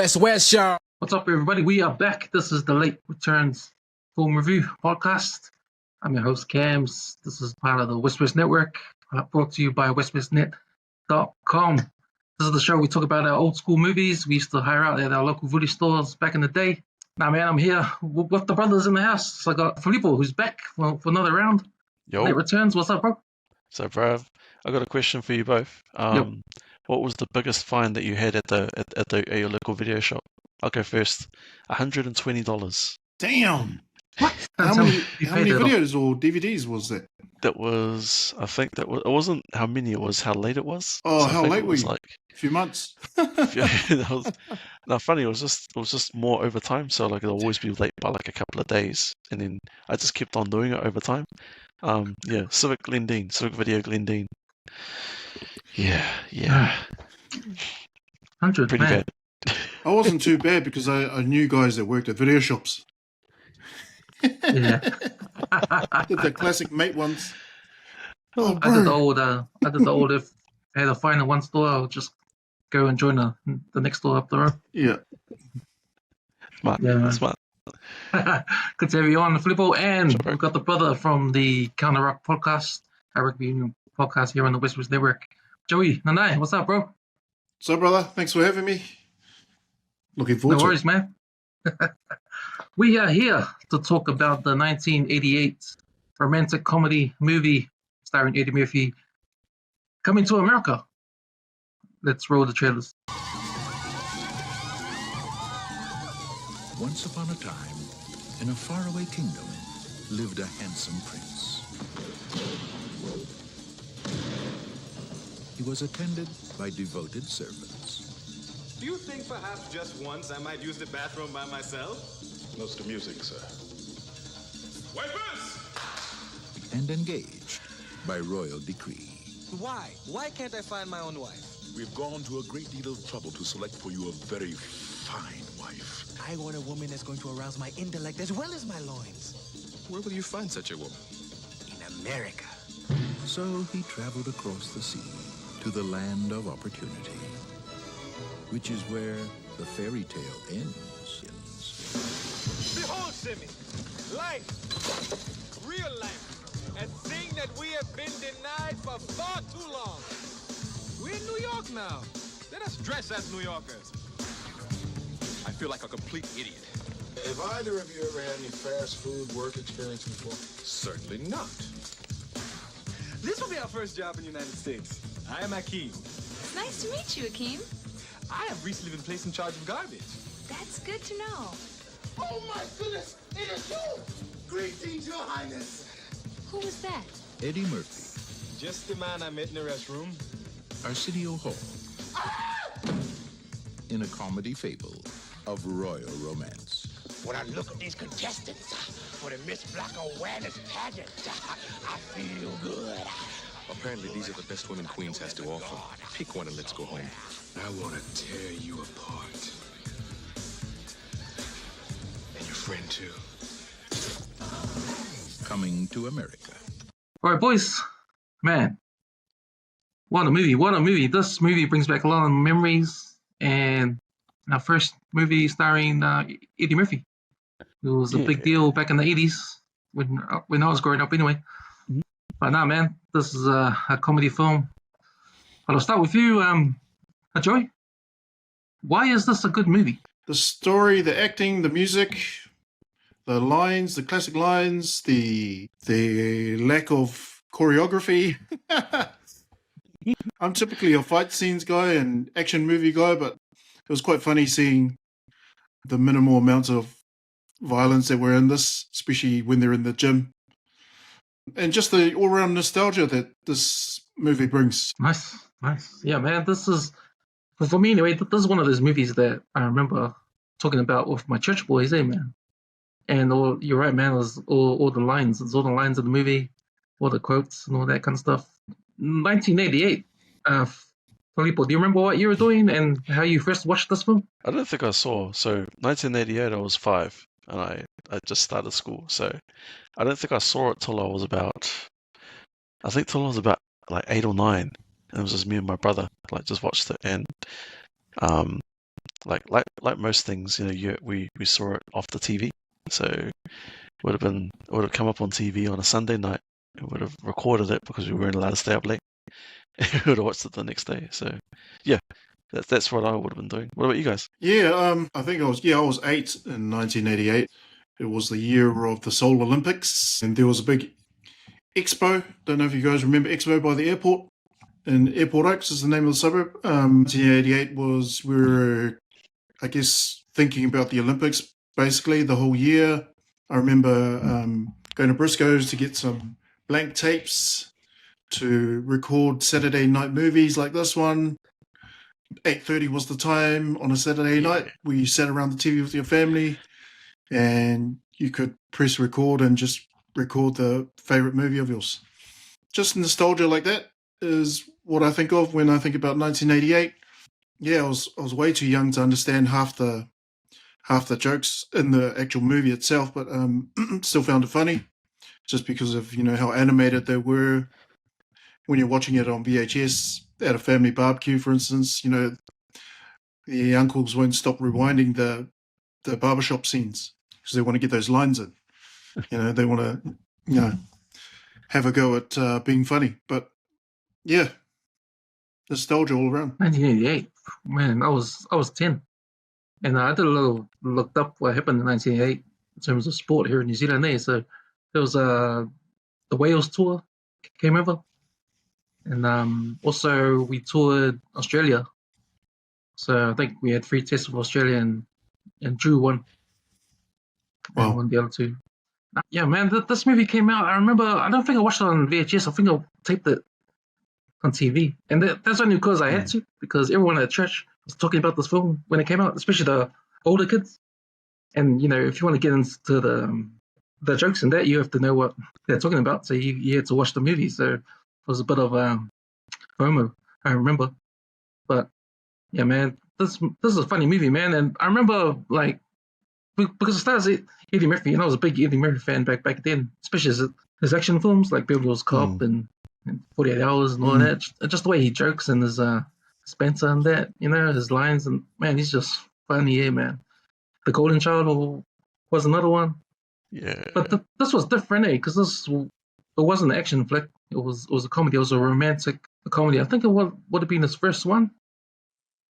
WesWes Show. What's up, everybody? We are back. This is the Late Returns Film Review Podcast. I'm your host, Cams. This is part of the WesWes Network, brought to you by WesWesNet.com. This is the show we talk about our old school movies we used to hire out at our local video stores back in the day. Now, man, I'm here with the brothers in the house. So I got Filipo, who's back for another round. Yo. Late Returns. What's up, bro? So, bruv, I got a question for you both. Yep. What was the biggest find that you had at your local video shop? I'll go first. $120. Damn. What? How many videos or DVDs was that? That was, I think it wasn't how many it was, how late it was. Oh, so how late were you? Like a few months. No, funny. It was just more over time. So like it'll always be late by like a couple of days, and then I just kept on doing it over time. Yeah, Civic Video Glendine. Yeah. 100, Pretty man. bad. I wasn't too bad because I knew guys that worked at video shops. Yeah. Did the classic mate ones. I did the old, if I had to find in one store, I'll just go and join the next store up the road. Yeah. Smart. Yeah, man. Smart. Good to have you on, Filipo. And Sure. we've got the brother from the Counter Rock podcast, our rugby union podcast here on the WesWes Network. Joey, Nanai, what's up, bro? So, brother, thanks for having me. Looking forward No to worries, man. We are here to talk about the 1988 romantic comedy movie starring Eddie Murphy, Coming to America. Let's roll the trailers. Once upon a time, in a faraway kingdom, lived a handsome prince. He was attended by devoted servants. Do you think perhaps just once I might use the bathroom by myself? Notes to music, sir. Wipers! And engaged by royal decree. Why? Why can't I find my own wife? We've gone to a great deal of trouble to select for you a very fine wife. I want a woman that's going to arouse my intellect as well as my loins. Where will you find such a woman? In America. So he traveled across the sea to the land of opportunity, which is where the fairy tale ends. Behold, Simi, life, real life, a thing that we have been denied for far too long. We're in New York now. Let us dress as New Yorkers. I feel like a complete idiot. Have either of you ever had any fast food work experience before? Certainly not. This will be our first job in the United States. I am Akeem. Nice to meet you, Akeem. I have recently been placed in charge of garbage. That's good to know. Oh my goodness, it is you! Greetings, Your Highness. Who was that? Eddie Murphy, Just the man I met in the restroom. Arsenio Hall, in a comedy fable of royal romance. When I look at these contestants for the Miss Black Awareness pageant, I feel good. Apparently, these are the best women Queens has to offer. Pick one and let's go home. I want to tear you apart. And your friend, too. Coming to America. All right, boys. Man, what a movie. What a movie. This movie brings back a lot of memories. And our first movie starring Eddie Murphy. It was a big deal back in the 80s when I was growing up anyway. Mhm. But now, man, this is a comedy film. But I'll start with you, Joey. Why is this a good movie? the story, the acting, the music, the lines, the classic lines, the lack of choreography. I'm typically a fight scenes guy and action movie guy, but it was quite funny seeing the minimal amounts of violence that were in this, especially when they're in the gym. And just the all-round nostalgia that this movie brings. Nice. Yeah, man, this is, for me anyway, this is one of those movies that I remember talking about with my church boys, man. And you're right, man, it was all the lines. It's all the lines of the movie, all the quotes and all that kind of stuff. 1988. Filipo, do you remember what you were doing and how you first watched this film? I don't think I saw. So 1988, I was 5, and I just started school. So I don't think I saw it till I was about like 8 or 9. And it was just me and my brother, like just watched it. And like most things, we saw it off the TV. So would have come up on TV on a Sunday night. We would have recorded it because we weren't allowed to stay up late. We would have watched it the next day. So yeah, that's what I would have been doing. What about you guys? Yeah, I think I was 8 in 1988. It was the year of the Seoul Olympics, and there was a big expo. Don't know if you guys remember Expo by the airport. And Airport Oaks is the name of the suburb. 1988 was, we were, I guess, thinking about the Olympics basically the whole year. I remember going to Briscoe's to get some blank tapes to record Saturday night movies like this one. 8:30 was the time on a Saturday night. We sat around the TV with your family, and you could press record and just record the favorite movie of yours. Just nostalgia like that is what I think of when I think about 1988. Yeah, I was way too young to understand half the jokes in the actual movie itself, but still found it funny, just because of how animated they were. When you're watching it on VHS at a family barbecue, for instance, the uncles won't stop rewinding the barbershop scenes because they want to get those lines in. They want to have a go at being funny. But yeah, nostalgia all around. 1988, man, I was 10, and I did a little looked up what happened in 1988 in terms of sport here in New Zealand. So there was the Wales tour came over, and also we toured Australia. So I think we had 3 tests with Australia and drew one. Wow. And won the other 2. Yeah, man, this movie came out. I remember. I don't think I watched it on VHS. I think I taped it on TV, and that's only because I had to, because everyone at church was talking about this film when it came out, especially the older kids. And if you want to get into the jokes and that, you have to know what they're talking about. So you had to watch the movie. So it was a bit of FOMO, I remember. But yeah, man, this is a funny movie, man. And I remember because it stars Eddie Murphy, and I was a big Eddie Murphy fan back then, especially his action films like Beverly Hills Cop and 48 Hours and all that. Just the way he jokes and his Spencer and that, his lines, and man, he's just funny, yeah, man. The Golden Child was another one. Yeah. But this was different, because it wasn't an action flick. It was a comedy. It was a romantic comedy. I think it would have been his first one.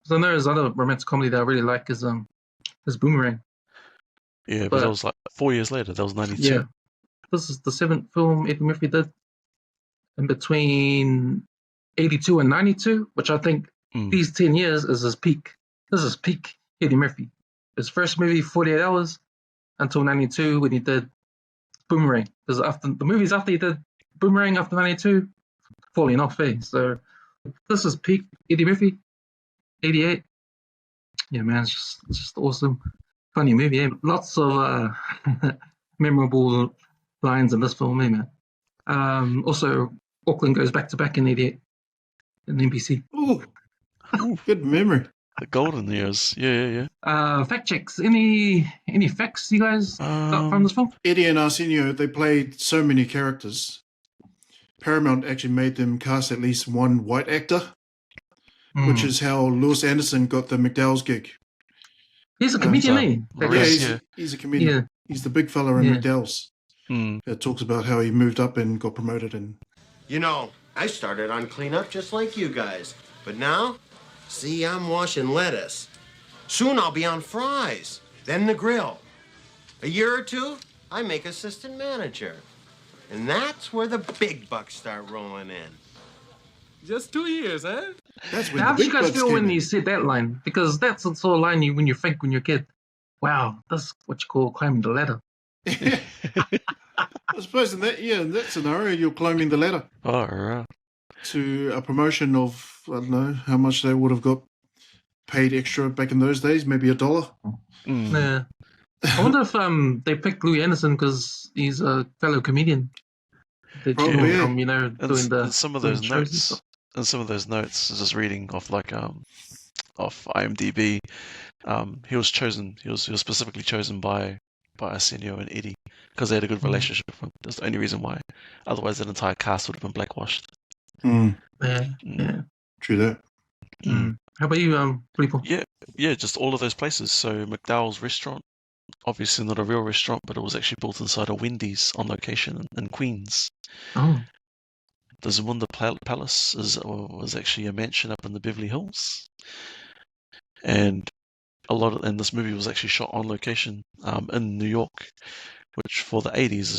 So I know there's other romantic comedy that I really like is Boomerang. Yeah, but that was like 4 years later. That was 92. Yeah. This is the 7th film Eddie Murphy did in between 82 and 92, which I think these 10 years is his peak. This is peak Eddie Murphy. His first movie, 48 Hours, until 92 when he did Boomerang. Because after the movies after he did Boomerang after 92, falling off, So this is peak Eddie Murphy, 88. Yeah, man, it's just awesome. Funny movie, eh? Lots of memorable lines in this film, man. Also, Auckland goes back to back in 88 in NBC. Ooh, good memory. The golden years, yeah. Fact checks. Any facts you guys got from this film? Eddie and Arsenio, they played so many characters. Paramount actually made them cast at least one white actor, which is how Lewis Anderson got the McDowell's gig. He's a comedian, He's a comedian. Yeah. He's the big fella in McDowell's. It talks about how he moved up and got promoted. And I started on cleanup just like you guys. But now, see, I'm washing lettuce. Soon I'll be on fries, then the grill. A year or 2, I make assistant manager. And that's where the big bucks start rolling in. Just 2 years, huh? How did you guys feel when you said that line? Because that's the sort of line when you think when you're a kid. Wow, that's what you call climbing the ladder. I suppose in that scenario, you're climbing the ladder. Oh, right. To a promotion of, I don't know, how much they would have got paid extra back in those days, maybe $1. Yeah. I wonder if they picked Louis Anderson because he's a fellow comedian. They from, doing some of those notes. And some of those notes, just reading off off IMDb, he was specifically chosen by Arsenio and Eddie because they had a good relationship. That's the only reason why. Otherwise, that entire cast would have been blackwashed. Yeah. True that. How about you, Filipo? Yeah, just all of those places. So McDowell's restaurant, obviously not a real restaurant, but it was actually built inside a Wendy's on location in Queens. Oh, The Zamunda Palace was actually a mansion up in the Beverly Hills, and and this movie was actually shot on location in New York, which for the 80s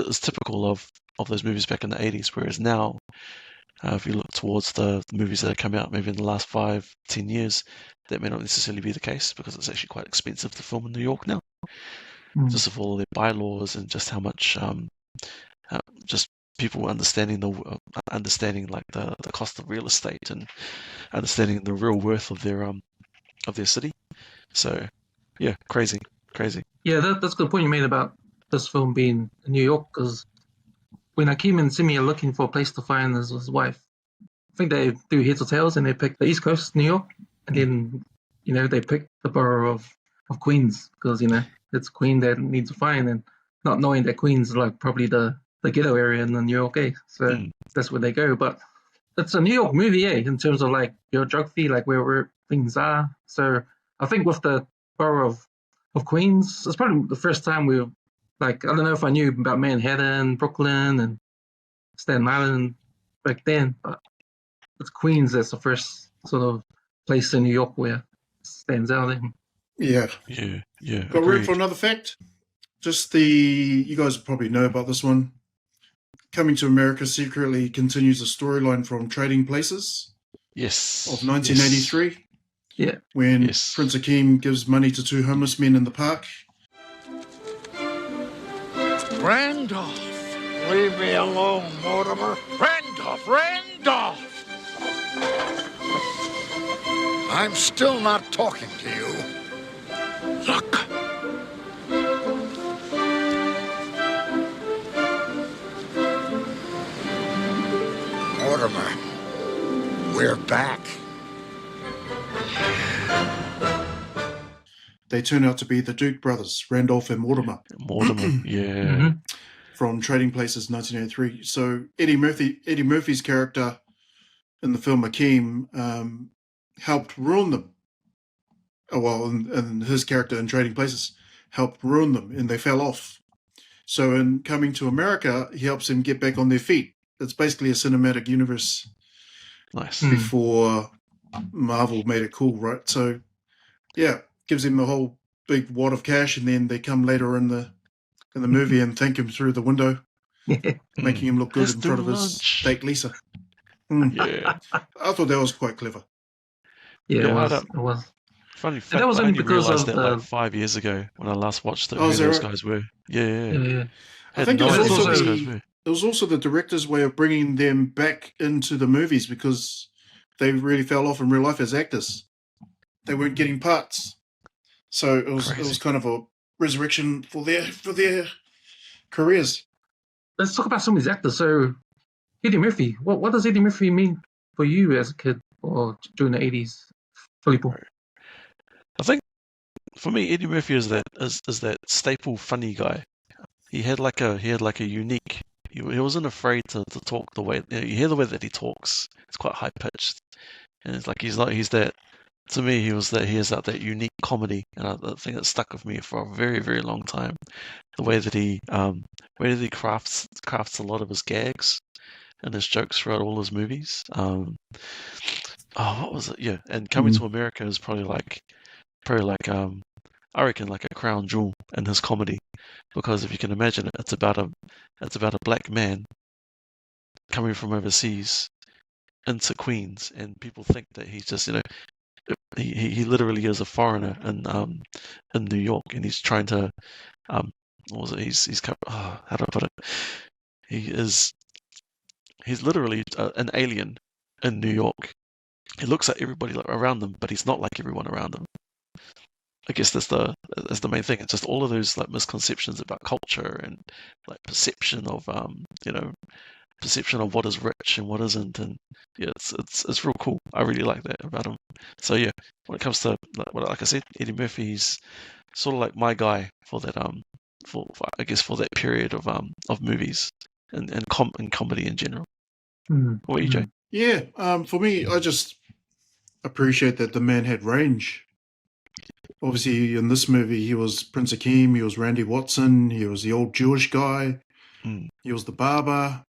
is typical of those movies back in the 80s. Whereas now, if you look towards the movies that have come out maybe in the last 5-10 years, that may not necessarily be the case because it's actually quite expensive to film in New York now, just of all their bylaws and just how much just people understanding like the cost of real estate and understanding the real worth of their city. So yeah, crazy. yeah, that's a good point you made about this film being in New York, because when Akeem and Simi are looking for a place to find his wife, I think they do heads or tails, and they pick the East Coast, New York, and then they pick the borough of Queens, because it's Queen that need to find, and not knowing that Queens is like probably the ghetto area in the New York, so that's where they go. But it's a New York movie, in terms of like your geography, like where things are. So I think with the borough of Queens, it's probably the first time we've, like, I don't know if I knew about Manhattan, Brooklyn, and Staten Island back then, but it's Queens that's the first sort of place in New York where it stands out. Yeah. Yeah. Got room for another fact? Just you guys probably know about this one. Coming to America secretly continues a storyline from Trading Places. Yes. Of 1983. Yeah. When Prince Akeem gives money to two homeless men in the park. Randolph, leave me alone, Mortimer. Randolph! I'm still not talking to you. Look. Mortimer, we're back. They turn out to be the Duke brothers, Randolph and Mortimer. Yeah. From Trading Places, 1983. So Eddie Murphy's character in the film Akeem helped ruin them. Oh, well, and his character in Trading Places helped ruin them, and they fell off. So in Coming to America, he helps them get back on their feet. It's basically a cinematic universe. Nice. Before Marvel made it cool, right? So, yeah, gives him a whole big wad of cash, and then they come later in the movie and thank him through the window, making him look good in front of his date Lisa. Yeah. I thought that was quite clever. Yeah, it was. Funny fact, and that was only because realized of that like 5 years ago when I last watched it. Oh, who those guys were? Yeah. I think it it was also the director's way of bringing them back into the movies because they really fell off in real life as actors. They weren't getting parts, so it was kind of a resurrection for their careers. Let's talk about some of these actors. So, Eddie Murphy. What does Eddie Murphy mean for you as a kid or during the 80s, Filipo? I think for me, Eddie Murphy is that staple funny guy. He had like a unique. He wasn't afraid to talk the way you hear the way that he talks. It's quite high pitched, and it's like he's that. To me, he has that unique comedy, and I think it stuck with me for a very, very long time. The way that he crafts a lot of his gags and his jokes throughout all his movies. What was it? Yeah, and Coming to America is probably like I reckon like a crown jewel in his comedy, because if you can imagine it, it's about a black man coming from overseas into Queens, and people think that he's just he literally is a foreigner in New York, and he's trying to what was it? How do I put it? He's literally an alien in New York. He looks at everybody around them, but he's not like everyone around him. I guess that's the main thing. It's just all of those like misconceptions about culture and like perception of what is rich and what isn't, and yeah, it's real cool. I really like that about him. So yeah, when it comes to like I said, Eddie Murphy, he's sort of like my guy for that for I guess for that period of movies and comedy in general. What about you, Jay? Yeah, for me, I just appreciate that the man had range. Obviously, in this movie, he was Prince Akeem, he was Randy Watson, he was the old Jewish guy, he was the barber.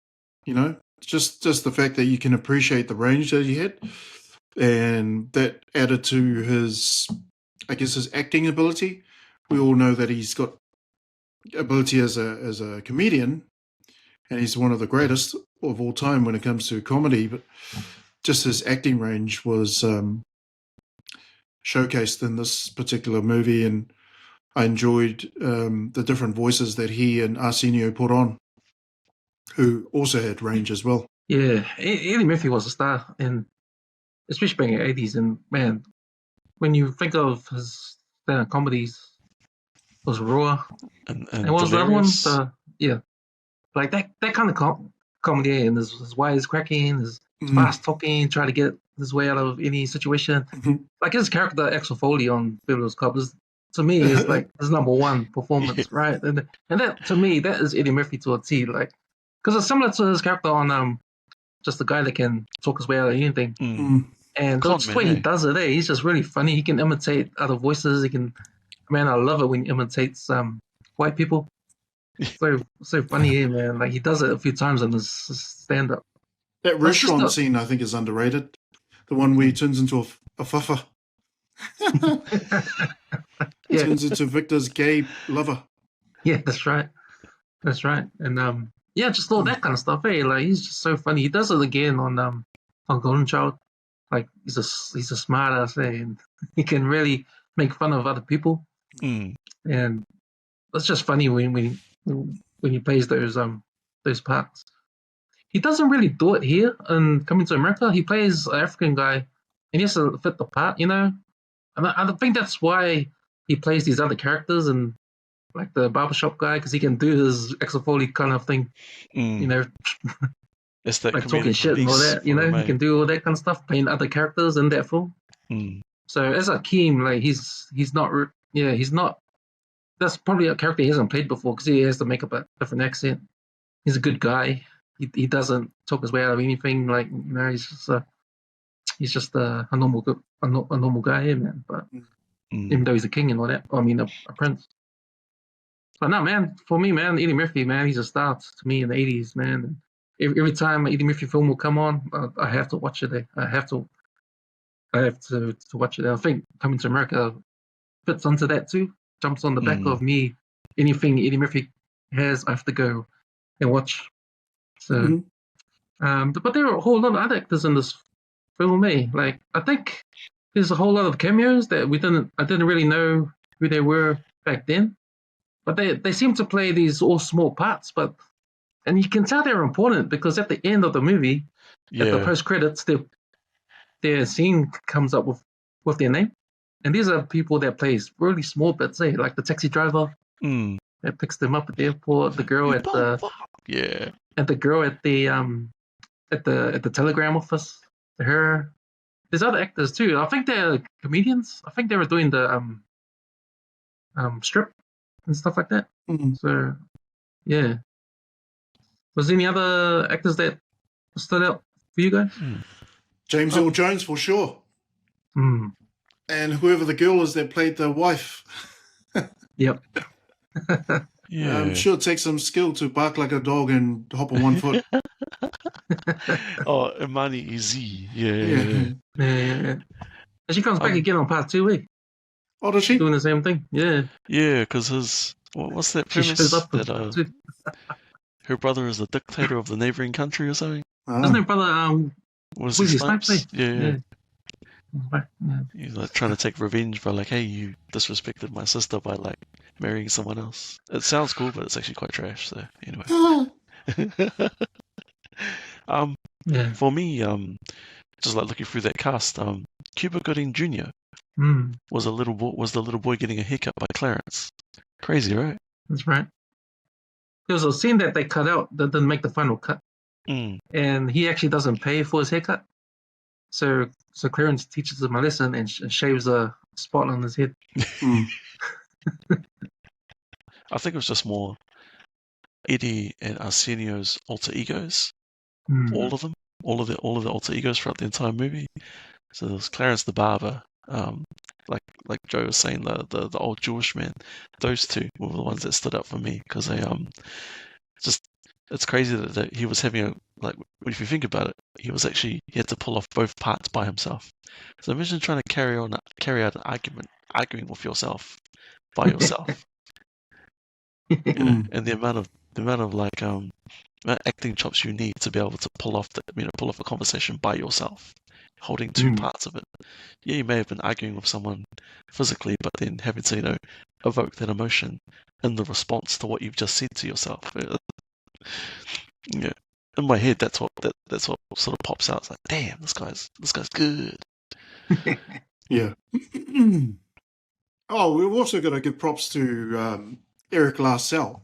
You know, just the fact that you can appreciate the range that he had, and that added to his, I guess, his acting ability. We all know that he's got ability as a comedian, and he's one of the greatest of all time when it comes to comedy. But just his acting range was showcased in this particular movie, and I enjoyed the different voices that he and Arsenio put on, who also had range as well. Yeah, Eddie Murphy was a star, and especially back in the 80s. And man, when you think of his stand-up comedies, it was Raw, and what was the other one? Delirious. Yeah, like that kind of comedy, and his wisecracking, his Mhm. fast talking, try to get his way out of any situation. Mhm. Like his character Axel Foley on Beverly Cop is, to me, is like his number one performance, right? And that, to me, that is Eddie Murphy to a T. Like, because it's similar to his character on just a guy that can talk his way out of anything. Mm. And Con that's the man, way he eh? does it. He's just really funny. He can imitate other voices. He can, man, I love it when he imitates white people. So funny, man. Like he does it a few times in his stand up. That That's just restaurant not- scene, I think, is underrated. The one where he turns into a fuffer. Yeah. Turns into Victor's gay lover. Yeah, that's right. That's right. And yeah, just all that kind of stuff. Hey, like he's just so funny. He does it again on Golden Child. Like he's a smart ass, and he can really make fun of other people. Mm. And it's just funny when he plays those parts. He doesn't really do it here in Coming to America. He plays an African guy, and he has to fit the part, you know. And I think that's why he plays these other characters, and like the barbershop guy, because he can do his Axel Foley kind of thing, you know, It's that like talking comedic shit and all release that. You for know, him, he eh? can do all that kind of stuff, playing other characters in that film. Mm. So as Akeem, like he's not, he's not. That's probably a character he hasn't played before because he has to make up a different accent. He's a good guy. He doesn't talk his way out of anything. Like, you know, he's just a normal guy, yeah, man. But even though he's a king and all that, I mean, a prince. But no, man, for me, man, Eddie Murphy, man, he's a star to me in the 80s, man. Every time an Eddie Murphy film will come on, I have to watch it. I have to watch it. I think Coming to America fits onto that too. Jumps on the back of me. Anything Eddie Murphy has, I have to go and watch. So, but there are a whole lot of other actors in this film. Like, I think there's a whole lot of cameos that I didn't really know who they were back then. But they seem to play these all small parts, and you can tell they're important because at the end of the movie, at the post credits, their scene comes up with their name, and these are people that plays really small bits, like the taxi driver that picks them up at the airport, the girl at the girl at the telegram office, her. There's other actors too. I think they're comedians. I think they were doing the strip and stuff like that. So, yeah. Was there any other actors that stood out for you guys? James Earl Jones, for sure. And whoever the girl is that played the wife. Yep. I'm sure it takes some skill to bark like a dog and hop on one foot. Imani Izzy. Yeah. And she comes back again on part 2, Oh, does she? Doing the same thing. Yeah. Yeah, because what's that She premise? shows up That her brother is the dictator of the neighboring country or something? Isn't her brother Was Wesley he Snipes? Snipes? Yeah. Yeah. He's like trying to take revenge by like, hey, you disrespected my sister by like marrying someone else. It sounds cool, but it's actually quite trash. So anyway, for me, just like looking through that cast, Cuba Gooding Jr. Was the little boy getting a haircut by Clarence. Crazy, right? That's right. There was a scene that they cut out that didn't make the final cut, and he actually doesn't pay for his haircut. So Clarence teaches him a lesson and shaves a spot on his head. I think it was just more Eddie and Arsenio's alter egos, all of them. all of the alter egos throughout the entire movie. So there was Clarence the barber, like Joe was saying, the old Jewish man. Those two were the ones that stood out for me because they just it's crazy that he was having a like if you think about it, he had to pull off both parts by himself. So imagine trying to carry out an arguing with yourself by yourself. And the amount of like acting chops you need to be able to pull off a conversation by yourself, holding two parts of it. Yeah, you may have been arguing with someone physically, but then having to evoke that emotion in the response to what you've just said to yourself. Yeah, in my head, that's what sort of pops out. It's like, damn, this guy's good. Yeah. Oh, we've also got to give props to Eric Larcel,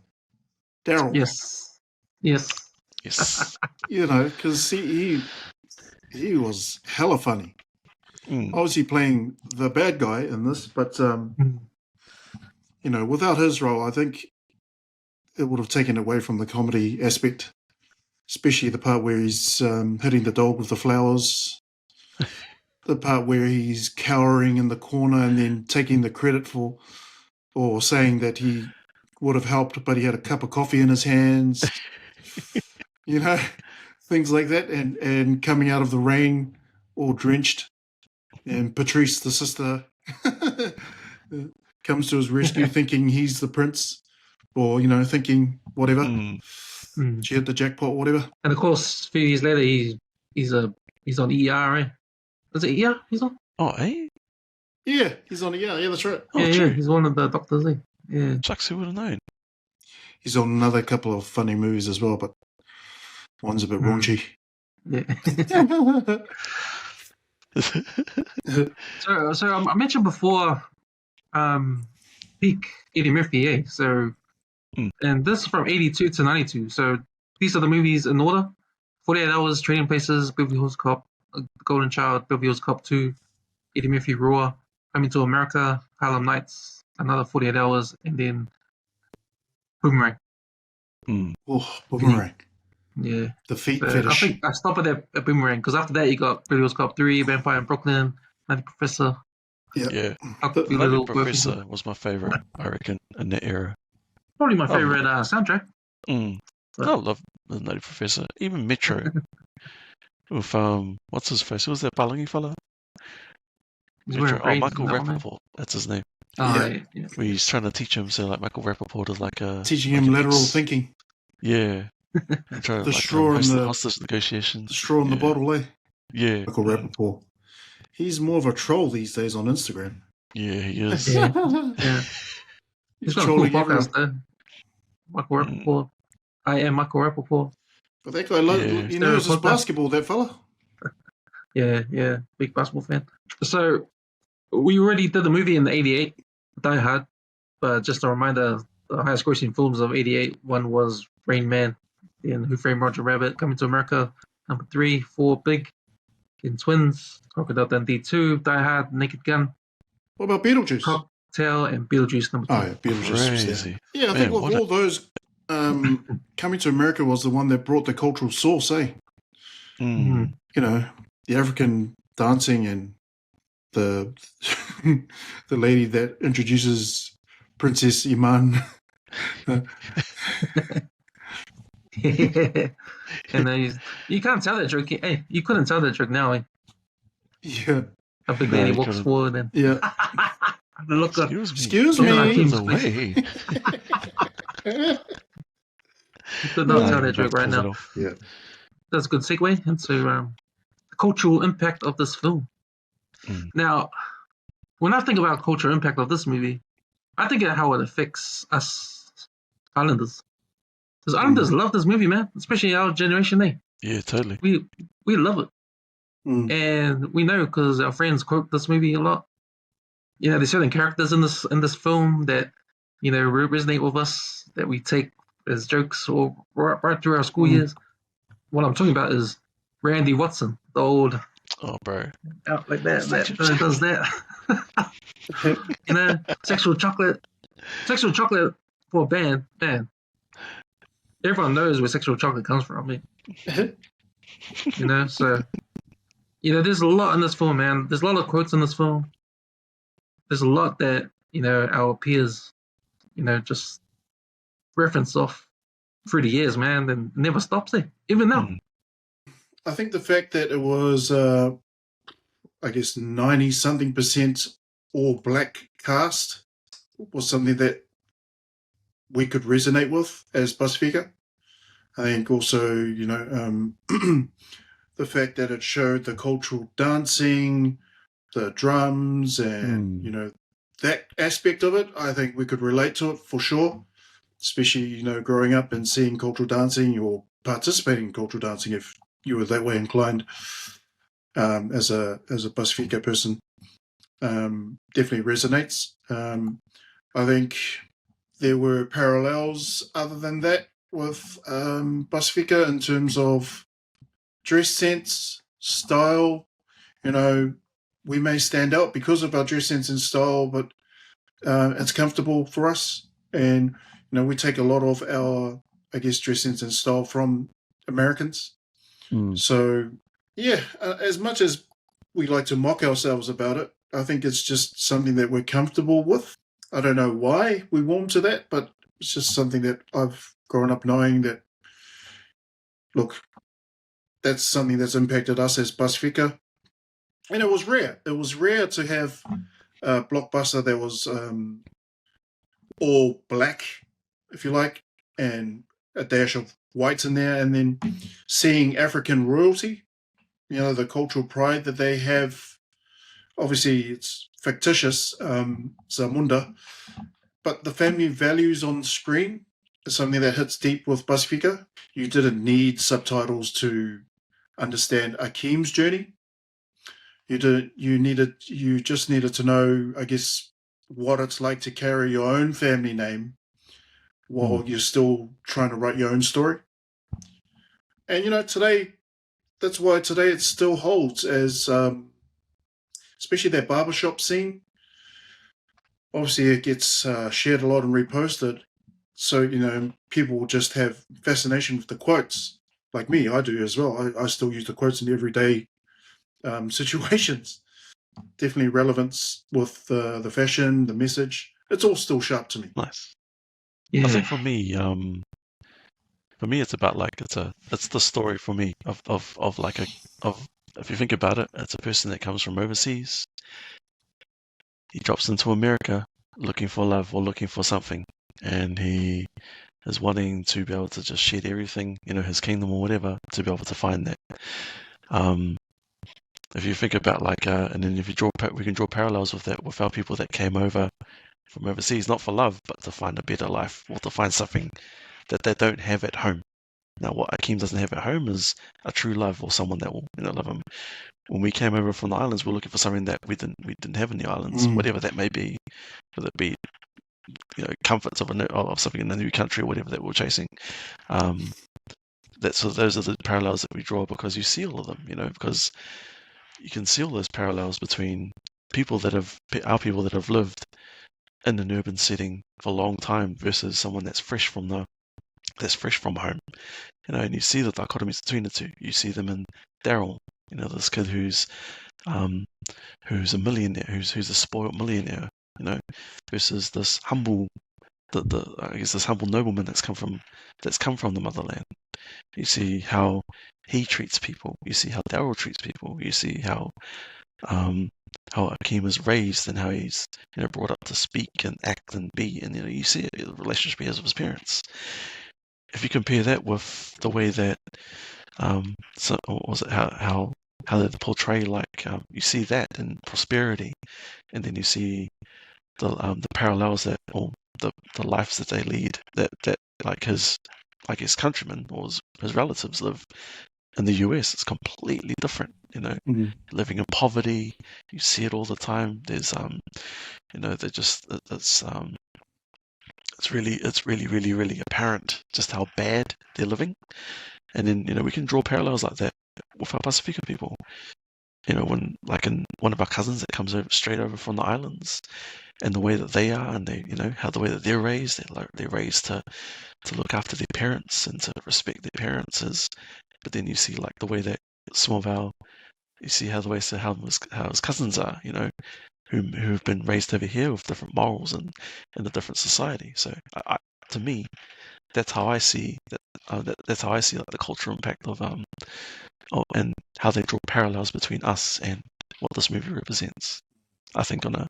Daryl. Yes. Yes. Because he was hella funny. Obviously playing the bad guy in this, but without his role, I think it would have taken away from the comedy aspect, especially the part where he's hitting the dog with the flowers, the part where he's cowering in the corner and then taking the credit for, or saying that he would have helped, but he had a cup of coffee in his hands, things like that, and coming out of the rain all drenched. And Patrice, the sister, comes to his rescue thinking he's the prince, or, thinking whatever. She hit the jackpot, whatever. And of course, a few years later, he's on ER, right? Is it ER he's on? Oh, eh? Yeah, he's on ER. Yeah, that's right. Yeah, he's one of the doctors, eh? Yeah. Chucks, who would have known? He's on another couple of funny movies as well, but one's a bit raunchy. Yeah. So I mentioned before peak Eddie Murphy, eh? So, and this is from 82 to 92. So these are the movies in order: 48 Hours, Trading Places, Beverly Hills Cop, Golden Child, Beverly Hills Cop 2, Eddie Murphy Raw, Coming to America, Harlem Nights, another 48 Hours, and then Boomerang. Oh, Boomerang. Yeah. The feet I fetish. think I stopped at Boomerang because after that you got Beverly Hills Cop 3, Vampire in Brooklyn, Nutty Professor. Yeah. Nutty Professor was my favorite, I reckon, in that era. Probably my favorite soundtrack. I love the Nutty Professor. Even Metro. With what's his face? Who was that Balangi fella? Michael Rappaport. That's his name. Yeah. Where he's trying to teach him, so like Michael Rappaport is like a teaching him lateral thinking. Yeah. The straw in the hostage negotiations. The straw in the bottle, eh? Yeah. Michael Rappaport. He's more of a troll these days on Instagram. Yeah, he is. Yeah. He's got a cool podcast there. Michael Rappaport. I am Michael Rappaport. But that guy, he knows his basketball, that fella. Yeah, big basketball fan. So we already did the movie in the 88, Die Hard, but just a reminder, the highest grossing films of 88, one was Rain Man, then Who Framed Roger Rabbit, Coming to America, number 3, 4, Big, in Twins, Crocodile Dundee 2, Die Hard, Naked Gun. What about Beetlejuice? Cocktail and Beetlejuice number 2. Oh, yeah, Beetlejuice. Crazy. Yeah, I think of all those, Coming to America was the one that brought the cultural source, eh? Mm-hmm. The African dancing and the the lady that introduces Princess Iman. And then you can't tell that joke. Hey, you couldn't tell that joke now, eh? Yeah. A big lady walks forward and look up. Excuse me. You could not tell that joke right now. Yeah. That's a good segue into the cultural impact of this film. Now, when I think about cultural impact of this movie, I think of how it affects us Islanders. Because Islanders love this movie, man, especially our generation, eh? Yeah, totally. We love it. And we know because our friends quote this movie a lot. There's certain characters in this film that, resonate with us, that we take as jokes or right through our school years. What I'm talking about is Randy Watson, the old out like that does that. Sexual chocolate for a band, man. Everyone knows where sexual chocolate comes from. I mean, So there's a lot in this film, man. There's a lot of quotes in this film. There's a lot that our peers just reference off through the years, man, and never stops there, even now. I think the fact that it was, I guess, 90-something% all black cast was something that we could resonate with as Pasifika. I think also, the fact that it showed the cultural dancing, the drums, and, that aspect of it, I think we could relate to it for sure. Especially, growing up and seeing cultural dancing or participating in cultural dancing if you were that way inclined as a Pasifika person. Definitely resonates. I think there were parallels other than that with Pasifika in terms of dress sense, style. We may stand out because of our dress sense and style, but it's comfortable for us. And, we take a lot of our, I guess, dress sense and style from Americans. So, yeah, as much as we like to mock ourselves about it, I think it's just something that we're comfortable with. I don't know why we warm to that, but it's just something that I've grown up knowing that, look, that's something that's impacted us as Pasifika. And it was rare. It was rare to have a blockbuster that was all black, if you like, and a dash of white in there, and then seeing African royalty, the cultural pride that they have. Obviously, it's fictitious, Zamunda, but the family values on screen is something that hits deep with Pasifika. You didn't need subtitles to understand Akeem's journey. You just needed to know, I guess, what it's like to carry your own family name while you're still trying to write your own story. And today, that's why today it still holds as, especially that barbershop scene. Obviously, it gets shared a lot and reposted. So, people will just have fascination with the quotes. Like me, I do as well. I still use the quotes in everyday situations. Definitely relevance with the fashion, the message. It's all still sharp to me. Nice. Yeah. I think for me, it's about like it's the story for me of if you think about it, it's a person that comes from overseas. He drops into America looking for love or looking for something, and he is wanting to be able to just shed everything, his kingdom or whatever, to be able to find that. If you think about and then if we can draw parallels with that with our people that came over from overseas, not for love, but to find a better life or to find something that they don't have at home. Now, what Akeem doesn't have at home is a true love or someone that will love him. When we came over from the islands, we're looking for something that we didn't have in the islands, whatever that may be, whether it be comforts of something in a new country or whatever that we're chasing. Those are the parallels that we draw because you see all of them, because you can see all those parallels between our people that have lived in an urban setting for a long time versus someone that's fresh from home, and you see the dichotomies between the two. You see them in Daryl, this kid who's a millionaire, who's a spoiled millionaire, versus this humble, this humble nobleman that's come from the motherland. You see how he treats people. You see how Daryl treats people. You see how Akeem is raised and how he's brought up to speak and act and be, and you see it, the relationship he has with his parents. If you compare that with the way that how they portray you see that in Prosperity, and then you see the parallels that or the lives that they lead that his countrymen or his relatives live in the US. It's completely different, living in poverty. You see it all the time. There's they're just it's really really apparent just how bad they're living. And then we can draw parallels like that with our Pasifika people. When in one of our cousins that comes straight over from the islands, and the way that they are, and they how the way that they're raised, they're raised to look after their parents and to respect their parents but then you see like the way that Smallville, you see how his cousins are, you know, who've been raised over here with different morals and in a different society. So to me, that's how I see that's how I see like the cultural impact of and how they draw parallels between us and what this movie represents. I think on a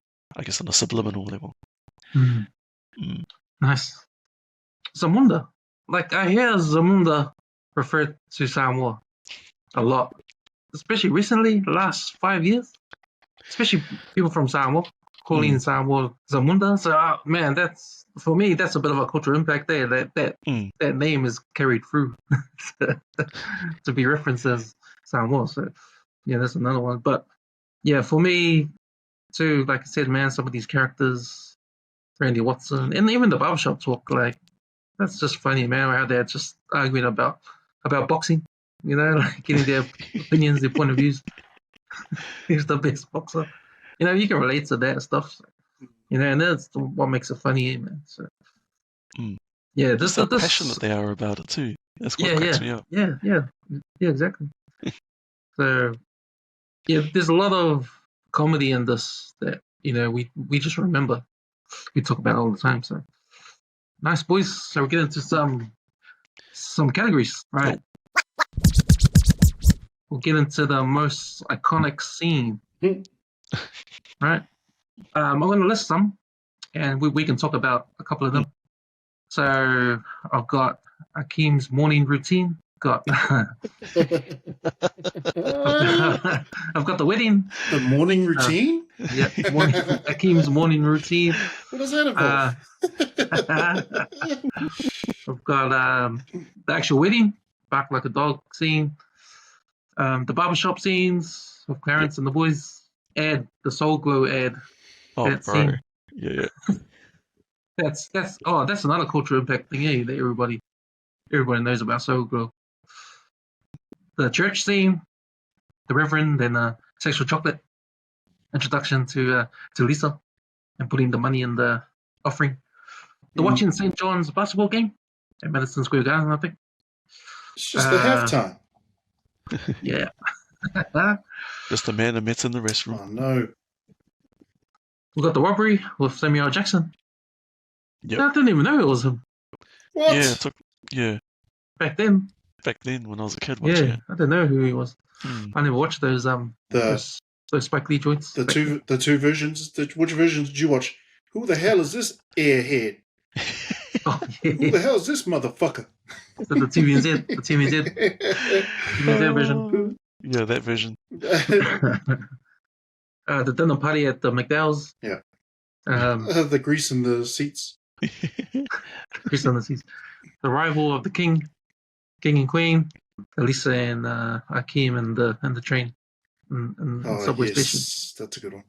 subliminal level. Mm. Nice. Zamunda. Like, I hear Zamunda referred to Samoa a lot, especially recently, the last 5 years. Especially people from Samoa calling Samoa Zamunda. So, man, that's, for me, that's a bit of a cultural impact there. That name is carried through to be referenced as Samoa. So, yeah, that's another one. But, yeah, for me, too, like I said, man, some of these characters, Randy Watson, and even the barbershop talk, like, that's just funny, man, how they're just arguing about boxing, you know, like getting their opinions, their point of views. Who's the best boxer? You know, you can relate to that stuff, you know, and that's what makes it funny, man. So, yeah, just how passionate they are about it too. That's what cracks me up. Yeah, exactly. So, yeah, there's a lot of comedy in this that, you know, we just remember. We talk about it all the time. So, nice, boys. So we get into some categories, right? We'll get into the most iconic scene, right? I'm going to list some, and we can talk about a couple of them. So I've got Akeem's morning routine. I've got the wedding. The morning routine? Yeah, Akeem's morning routine. What does that involve? I've got the actual wedding, bark like a dog scene. The barbershop scenes of Clarence and the boys. The Soul Glow ad. That scene. Yeah. That's another cultural impact thing, that everybody knows about Soul Glow. The church scene, the Reverend and Sexual Chocolate, introduction to Lisa, and putting the money in the offering. The watching St. John's basketball game at Madison Square Garden, I think. It's just the halftime. Yeah. Just the man I met in the restroom. Oh no. We got the robbery with Samuel L. Jackson. Yep. I didn't even know it was him. What? Yeah. Back then, when I was a kid watching it. I didn't know who he was. I never watched those those Spike Lee joints. The two versions. Which versions did you watch? Who the hell is this airhead? Oh, yeah. Who the hell is this motherfucker? So the TVNZ version. Yeah, that version. The dinner party at the McDowell's. Yeah. The grease in the seats. Grease on the seats. The rival of the king and queen, Elisa and Akeem and the train and subway station. That's a good one.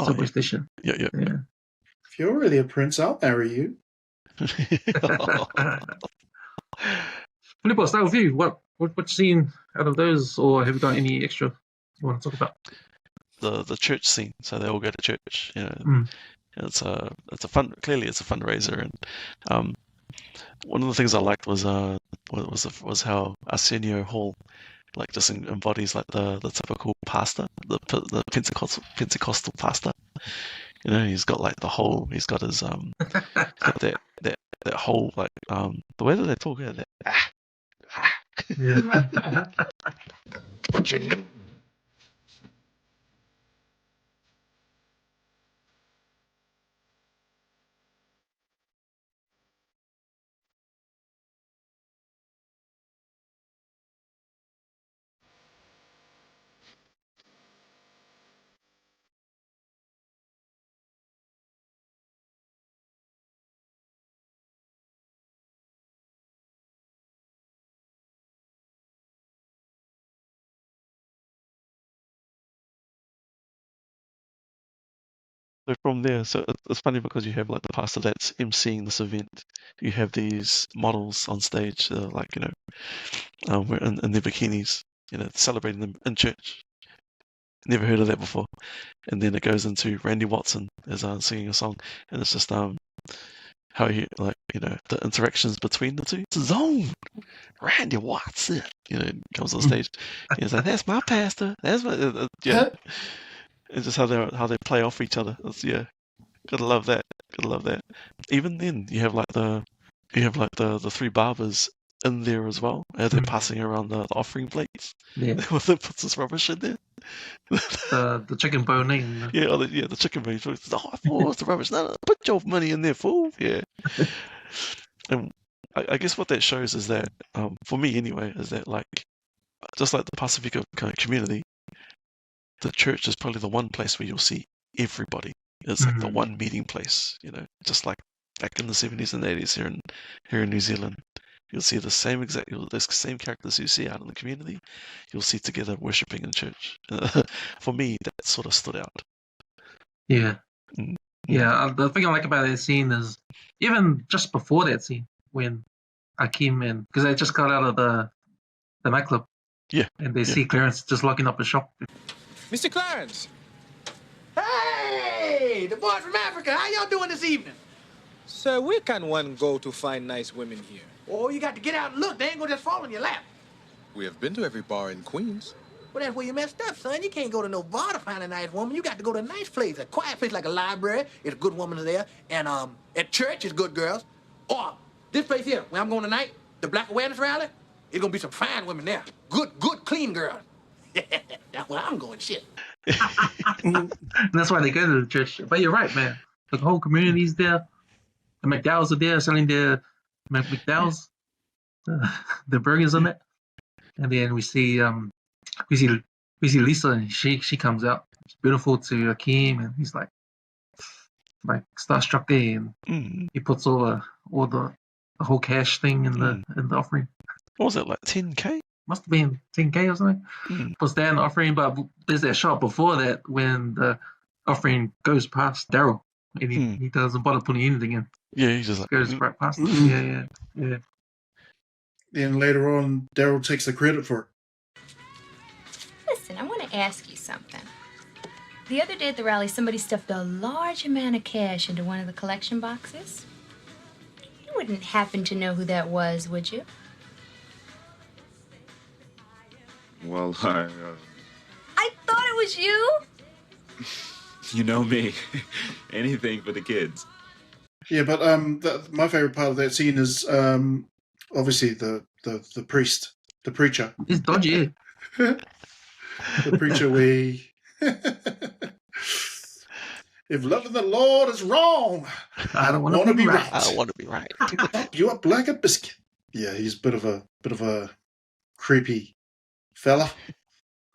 Subway station. Yeah. If you're really a prince, I'll marry you. Filipo, start with you. What you seen out of those, or have you got any extra you want to talk about? The church scene. So they all go to church. You know, it's a fundraiser, and one of the things I liked was how Arsenio Hall like just embodies like the typical pastor, the Pentecostal pastor. You know, he's got like he's got his got that whole like the way that they talk, that So from there, so it's funny because you have like the pastor that's emceeing this event. You have these models on stage, like in their bikinis, celebrating them in church. Never heard of that before. And then it goes into Randy Watson as singing a song, and it's just how he like the interactions between the two. Zone, Randy Watson, comes on stage. He's like, "That's my pastor. That's my yeah." It's just how they play off each other. Gotta love that. Gotta love that. Even then, you have like the three barbers in there as well, as they're passing around the offering plates. Yeah. When they put this rubbish in there. The chicken boning. The chicken bone. Oh, I thought it was the rubbish. No, put your money in there, fool. Yeah. And I guess what that shows is that, for me anyway, is that like, just like the Pasifika kind of community, the church is probably the one place where you'll see everybody. It's like the one meeting place, just like back in the 70s and 80s here in New Zealand. You'll see the same characters you see out in the community, you'll see together worshipping in church. For me, that sort of stood out. Yeah. Mm. Yeah, the thing I like about that scene is even just before that scene when Akeem and because they just got out of the nightclub. Yeah. And they see Clarence just locking up the shop. Mr. Clarence. Hey, the boys from Africa. How y'all doing this evening? Sir, where can one go to find nice women here? Oh, you got to get out and look. They ain't gonna just fall in your lap. We have been to every bar in Queens. Well, that's where you messed up, son. You can't go to no bar to find a nice woman. You got to go to a nice place, a quiet place like a library. It's a good woman there. And at church, it's good girls. Or this place here, where I'm going tonight, the Black Awareness Rally, it's gonna be some fine women there. Good, clean girls. That's where I'm going, shit. That's why they go to the church. But you're right, man. The whole community's there. The McDowell's are there selling their McDowell's, the burgers on it. And then we see Lisa, and she comes out. She's beautiful to Akeem, and he's like starstruck there, and he puts all the whole cash thing in the offering. What was it, like 10K? Must have been 10K or something. Puts that in the offering, but there's that shot before that when the offering goes past Daryl, and he doesn't bother putting anything in. Yeah, he just goes right past it. Yeah. Then later on, Daryl takes the credit for it. Listen, I want to ask you something. The other day at the rally, somebody stuffed a large amount of cash into one of the collection boxes. You wouldn't happen to know who that was, would you? Well, I thought it was you. you know me. Anything for the kids. Yeah, but my favorite part of that scene is obviously the priest, the preacher. He's dodgy. The preacher, if loving the Lord is wrong, I don't want to be right. I don't want to be right. You up like a biscuit. Yeah, he's a bit of a creepy fella.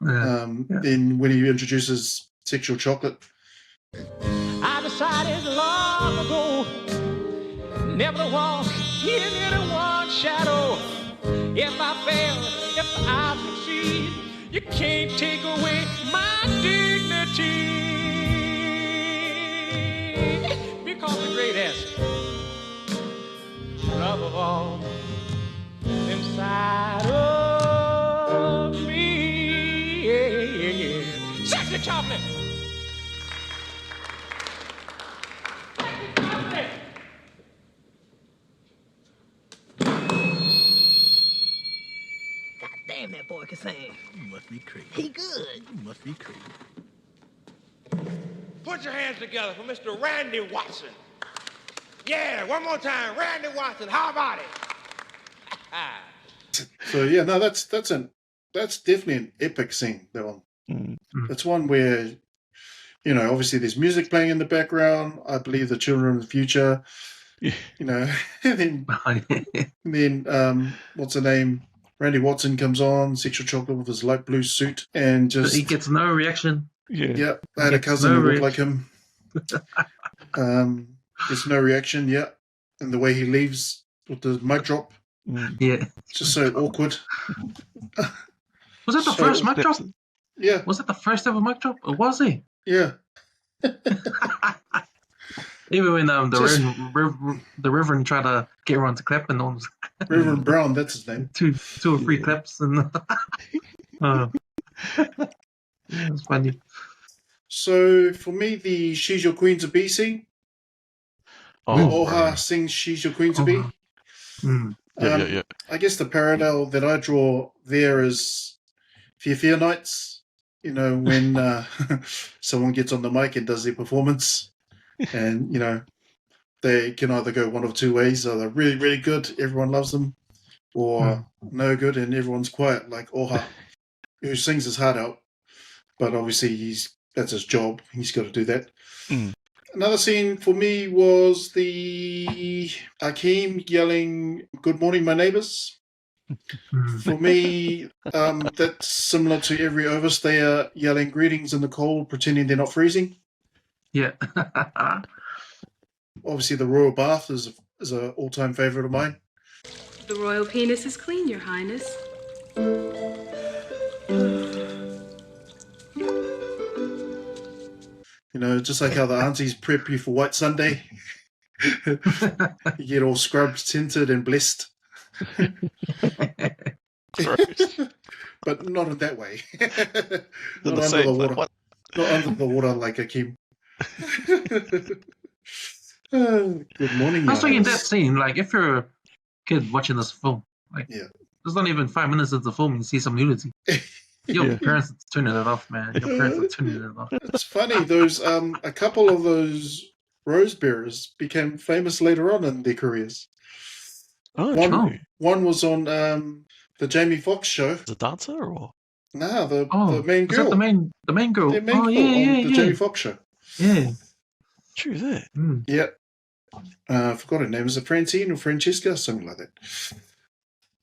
Then when he introduces sexual chocolate, I decided long ago never to walk in anyone's shadow. If I fail, if I succeed, you can't take away my dignity. Because the greatest love of all inside of me. Yeah. Sexy chocolate. Damn, that boy can sing. You must be crazy. He good. You must be crazy. Put your hands together for Mr. Randy Watson. Yeah, one more time. Randy Watson, how about it? So yeah, no, that's definitely an epic scene. That one. It's one where, obviously there's music playing in the background. I believe the children of the future. And then what's her name? Randy Watson comes on, sexual chocolate with his light blue suit, and just he gets no reaction. Yeah, I had a cousin who looked like him. There's no reaction. Yeah, and the way he leaves with the mic drop. Yeah, it's just so awkward. Was that the first mic drop? Yeah. Was that the first ever mic drop, or was he? Yeah. Even when the Reverend tried to get everyone to clap, and no one was Reverend Brown, that's his name. Two or three claps, and it's funny. So for me, the "She's Your Queen to Be" scene. where Oh, Oha right. sings "She's Your Queen to Be." Yeah. I guess the parallel that I draw there is Fear Nights. You know, when someone gets on the mic and does their performance, and they can either go one of two ways: either really, really good, everyone loves them, or no good and everyone's quiet, like Oha, who sings his heart out. But obviously, that's his job. He's got to do that. Mm. Another scene for me was the Akeem yelling, "Good morning, my neighbors." For me, that's similar to every overstayer yelling greetings in the cold, pretending they're not freezing. Yeah. Obviously, the royal bath is an all-time favorite of mine. The royal penis is clean, Your Highness. Just like how the aunties prep you for White Sunday. You get all scrubbed, tinted, and blessed. But not in that way. Not under the water. Not under the water like Akeem. Good morning, I was thinking that guys. scene, like, if you're a kid watching this film, like, there's not even 5 minutes into the film and you see some nudity. Your parents are turning it off, man. Your parents are turning it off. It's funny, those a couple of those rose bearers became famous later on in their careers. One was on the Jamie Foxx show. The dancer or? No, the main girl. The main girl. The main girl on the Jamie Foxx show. Yeah. True that. Yeah. I forgot her name. Is it Francine or Francesca? Something like that.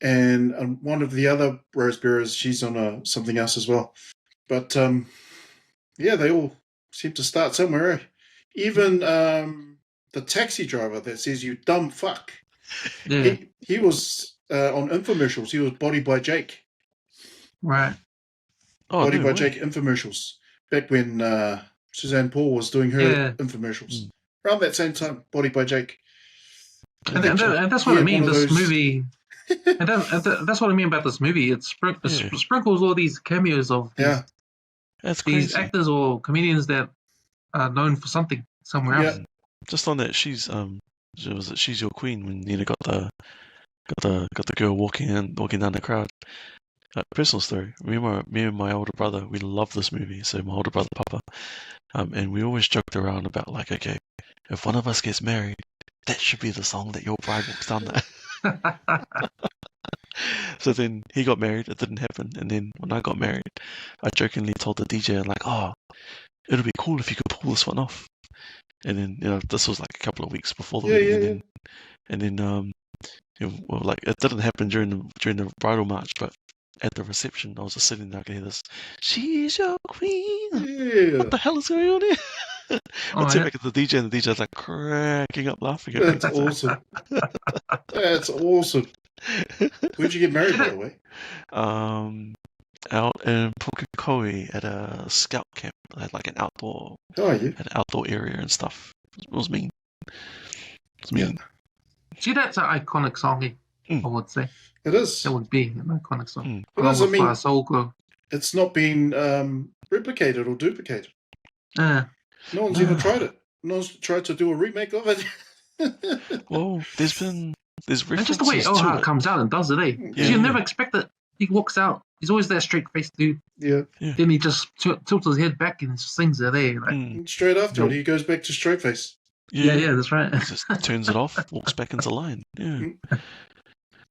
And one of the other rose bearers, she's on something else as well. But they all seem to start somewhere. Eh? Even the taxi driver that says "you dumb fuck," he was on infomercials. He was Body by Jake. Right. Body by Jake infomercials. Back when Suzanne Paul was doing her infomercials. Around that same time, Body by Jake. And that's what I mean. This movie, and that's what I mean about this movie. It sprinkles all these cameos of these actors or comedians that are known for something somewhere else. Just on that, she's Your Queen when Nina got the girl walking down the crowd. Personal story. Me and my older brother, we love this movie. So my older brother, Papa, and we always joked around about like, okay, if one of us gets married, that should be the song that your bride walks down there. So then he got married. It didn't happen. And then when I got married, I jokingly told the DJ, like, oh, it'll be cool if you could pull this one off. And then this was like a couple of weeks before the wedding. And then like it didn't happen during the bridal march, but at the reception, I was just sitting there. I could hear this. She's your queen. Yeah. What the hell is going on here? I turn back at the DJ, and the DJ's like cracking up laughing. That's awesome. That's awesome. Where'd you get married, by the way? Out in Pukekohe at a scout camp. They had like an outdoor, an outdoor area and stuff. It was mean. See, that's an iconic song. I would say it is. It would be an iconic song. It is. I mean, Soul Glow. It's not been replicated or duplicated. No one's even tried it. No one's tried to do a remake of it. Well, there's references and just the way Oha comes out and does it, you never expect it. He walks out. He's always that straight-faced dude. Yeah. Then he just tilts his head back and sings it there. Like, straight after it, he goes back to straight face. Yeah, that's right. Just turns it off, walks back into line. Yeah.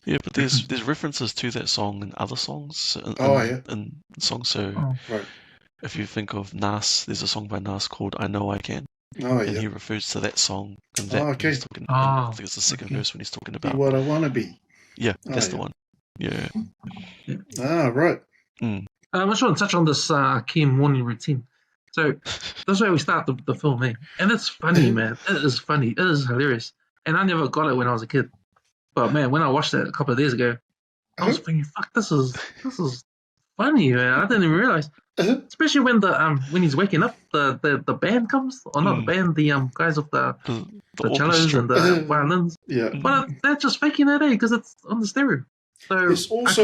Yeah, but there's references to that song in other songs. In songs. So if you think of Nas, there's a song by Nas called "I Know I Can." And he refers to that song. And that he's talking, I think it's the second verse when he's talking about be what I want to be. Yeah, that's the one. Yeah. Right. I just want to touch on this Akeem morning routine. So that's where we start the film, and it's funny, man. It is funny. It is hilarious. And I never got it when I was a kid. But man, when I watched it a couple of days ago, I was thinking, "Fuck, this is funny, man." I didn't even realize, especially when he's waking up, the band comes, or not the band, the guys of the cellos and the violins. Yeah, but they're just faking it, because it's on the stereo. So there's also,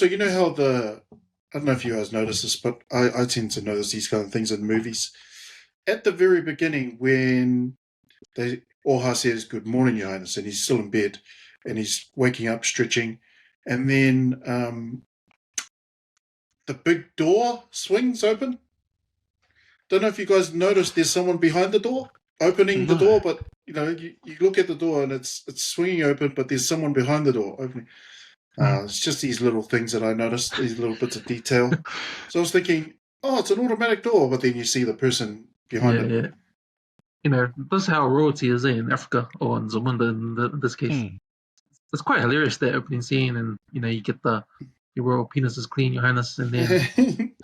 you know how I don't know if you guys notice this, but I tend to notice these kind of things in movies. At the very beginning, when Oha says, "Good morning, Your Highness," and he's still in bed, and he's waking up, stretching, and then the big door swings open. Don't know if you guys noticed. There's someone behind the door opening the door, but you look at the door and it's swinging open, but there's someone behind the door opening. It's just these little things that I noticed, these little bits of detail. So I was thinking, oh, it's an automatic door, but then you see the person behind it. Yeah. This is how royalty is in Africa, or in Zamunda in this case. It's quite hilarious, that opening scene, and you get your royal penis is clean, Your Highness, and then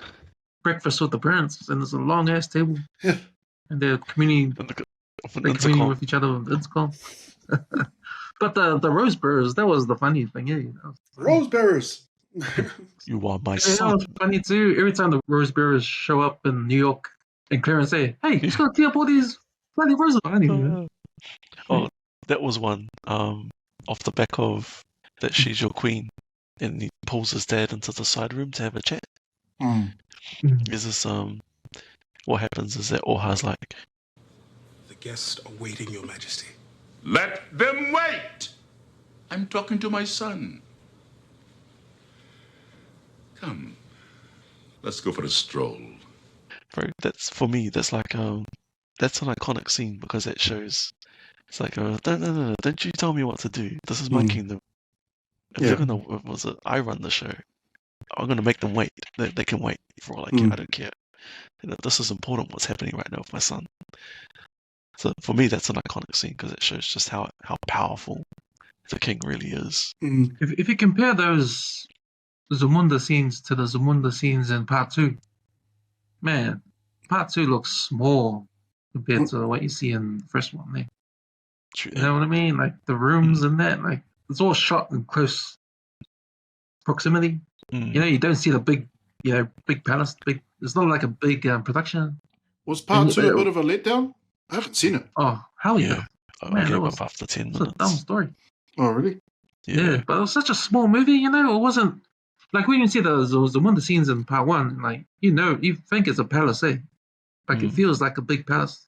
breakfast with the parents, and there's a long ass table, and they're communing with each other with intercom. But the rose bearers, that was the funny thing, yeah. Rose bearers. You are my That son. was funny too. Every time the rose bearers show up in New York, and Clarence say, "Hey, who's gonna clean up all these bloody roses behind you?" Oh, that was one. Off the back of that she's your queen, and he pulls his dad into the side room to have a chat. Is this what happens is that Oha's like, "The guests are waiting, Your Majesty." Let them wait! I'm talking to my son. Come, let's go for a stroll. bro, that's for me. That's like that's an iconic scene because it shows. It's like, no, don't you tell me what to do. This is my kingdom. If they're gonna, I run the show. I'm gonna make them wait. They can wait for all I care. I don't care. This is important. What's happening right now with my son. So for me, that's an iconic scene because it shows just how powerful the king really is. If you compare those Zamunda scenes to the Zamunda scenes in Part 2, man, Part 2 looks small compared to what you see in the first one there. True. You know what I mean? Like the rooms and that, like it's all shot in close proximity. You don't see the big palace. It's not like a big production. Was Part 2 a bit of a letdown? I haven't seen it. Oh, hell yeah. I gave up after 10 minutes. It's a dumb story. Oh, really? Yeah, but it was such a small movie, it wasn't like when you see the Zamunda scenes in Part 1, like, you think it's a palace, eh? Like it feels like a big palace,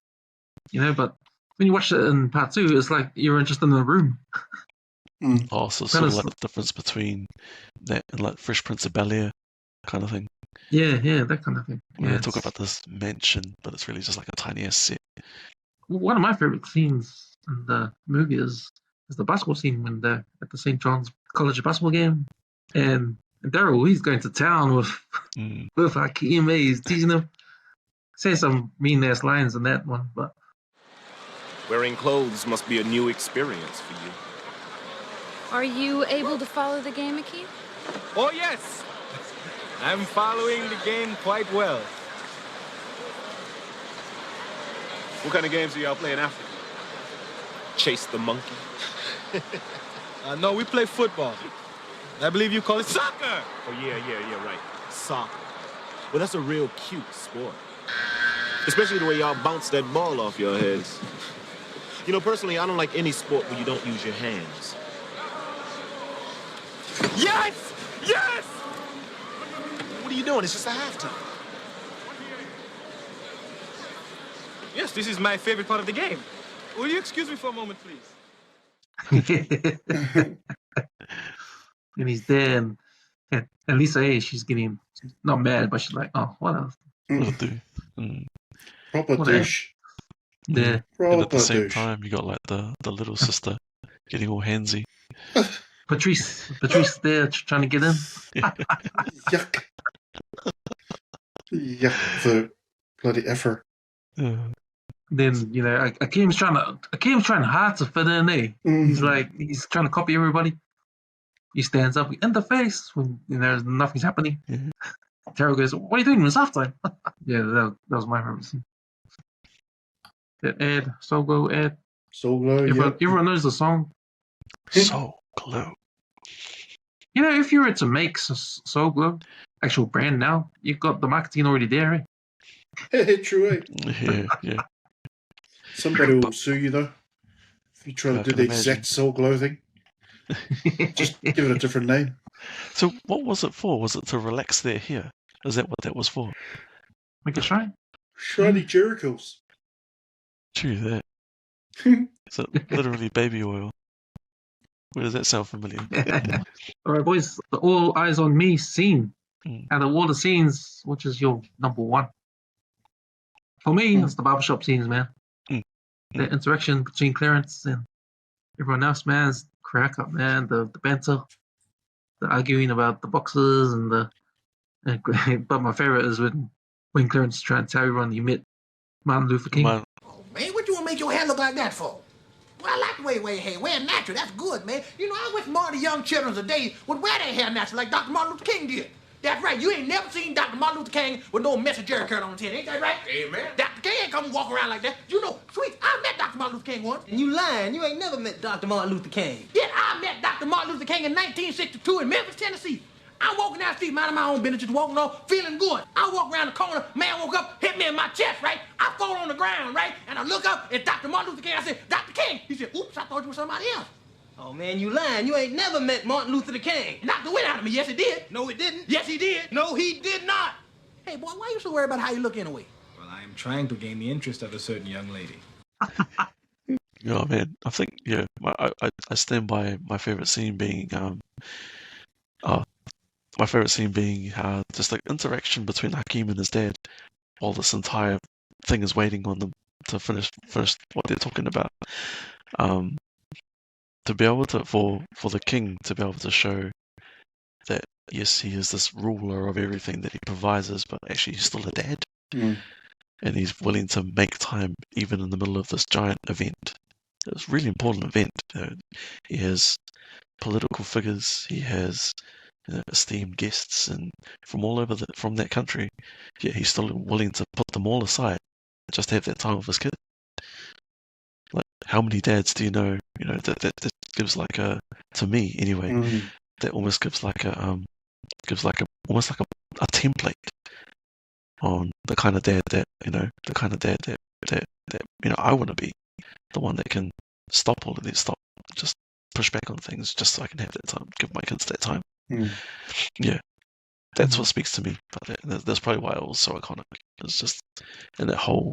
but when you watch it in Part 2, it's like you're just in a room. Also, sort of like the difference between that and like Fresh Prince of Bel-Air kind of thing. Yeah, that kind of thing. When they talk about this mansion, but it's really just like a tiny ass set. One of my favorite scenes in the movie is the basketball scene when they're at the St. John's College basketball game, and Daryl, he's going to town with Hakeem. He's teasing him, say some mean ass lines in that one, but wearing clothes must be a new experience for you. Are you able to follow the game, Hakeem? Oh, yes. I'm following the game quite well. What kind of games do y'all play in Africa? Chase the monkey? No, we play football. I believe you call it soccer. Oh, yeah, right. Soccer. Well, that's a real cute sport. Especially the way y'all bounce that ball off your heads. Personally, I don't like any sport where you don't use your hands. Yes! Yes! What are you doing? It's just a halftime. Yes, this is my favorite part of the game. Will you excuse me for a moment, please? And he's there, and Lisa, she's not mad, but she's like, oh, what else? Proper douche. Yeah. And at the same time, you got like the little sister getting all handsy. Patrice there trying to get in. Yuck. Yuck, the bloody effort. Then, Akeem's trying hard to fit in, eh? He's trying to copy everybody. He stands up in the face when nothing's happening. Taro goes, "What are you doing? It's halftime." Yeah, that was my favorite scene. Ed, So Glow, Ed. So Glow, everyone knows the song. So Glow. If you were to make So Glow, actual brand now, you've got the marketing already there, eh? True, eh? Yeah. Somebody will sue you, though. If you try to do the exact So Glow thing. Just give it a different name. So what was it for? Was it to relax their hair? Is that what that was for? Make a shrine? Shiny Jerichos. True that. So literally baby oil. Where does that sound familiar? All right, boys. The all eyes on me scene. Out of all the scenes, which is your number one? For me, it's the barbershop scenes, man. The interaction between Clarence and everyone else, man, is crack up, man. The banter, the arguing about the boxes, but my favorite is when Clarence is trying to tell everyone you met Martin Luther King. Man, what you want to make your hair look like that for? Well, I like the way your hair wear natural. That's good, man. You know, I wish more of the young children today would wear their hair natural like Dr. Martin Luther King did. That's right. You ain't never seen Dr. Martin Luther King with no messy jerry curl on his head. Ain't that right? Amen. Dr. King ain't come walk around like that. You know, sweet, I met Dr. Martin Luther King once. And you lying. You ain't never met Dr. Martin Luther King. Yeah, I met Dr. Martin Luther King in 1962 in Memphis, Tennessee. I'm walking down the street, minding my own business, just walking on, feeling good. I walk around the corner, man woke up, hit me in my chest, right? I fall on the ground, right? And I look up, it's Dr. Martin Luther King. I said, Dr. King. He said, oops, I thought you were somebody else. Oh, man, you lying. You ain't never met Martin Luther King. Knocked the wind out of me. Yes, he did. No, he didn't. Yes, he did. No, he did not. Hey, boy, why you so worried about how you look anyway? Well, I am trying to gain the interest of a certain young lady. Oh man, I think I stand by my favorite scene being just like interaction between Hakeem and his dad, while this entire thing is waiting on them to finish what they're talking about. To be able to for the king to be able to show that yes, he is this ruler of everything, that he provides us, but actually he's still a dad, and he's willing to make time even in the middle of this giant event. It's a really important event. He has political figures, he has esteemed guests, and from all over from that country, yet he's still willing to put them all aside just to have that time with his kid. Like, how many dads do you know? You know that gives like a, to me anyway, that almost gives like a almost like a template on the kind of dad that I want to be, the one that can stop all of this, just push back on things, just so I can have that time, give my kids that time. Yeah, that's what speaks to me. But that's probably why it was so iconic. It's just in that whole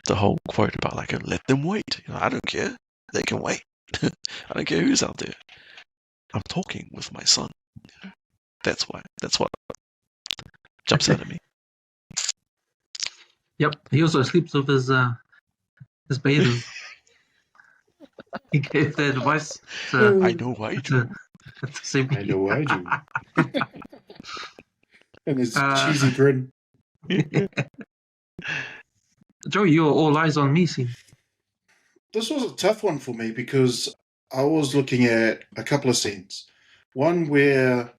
the whole quote about like let them wait. You know, I don't care. They can wait. I don't care who's out there. I'm talking with my son. You know? That's what jumps out at me. Yep. He also sleeps with his bathing. He gave the advice to, I know I do. I know I do. And his cheesy grin. Joey, you're all eyes on me scene. This was a tough one for me because I was looking at a couple of scenes. One where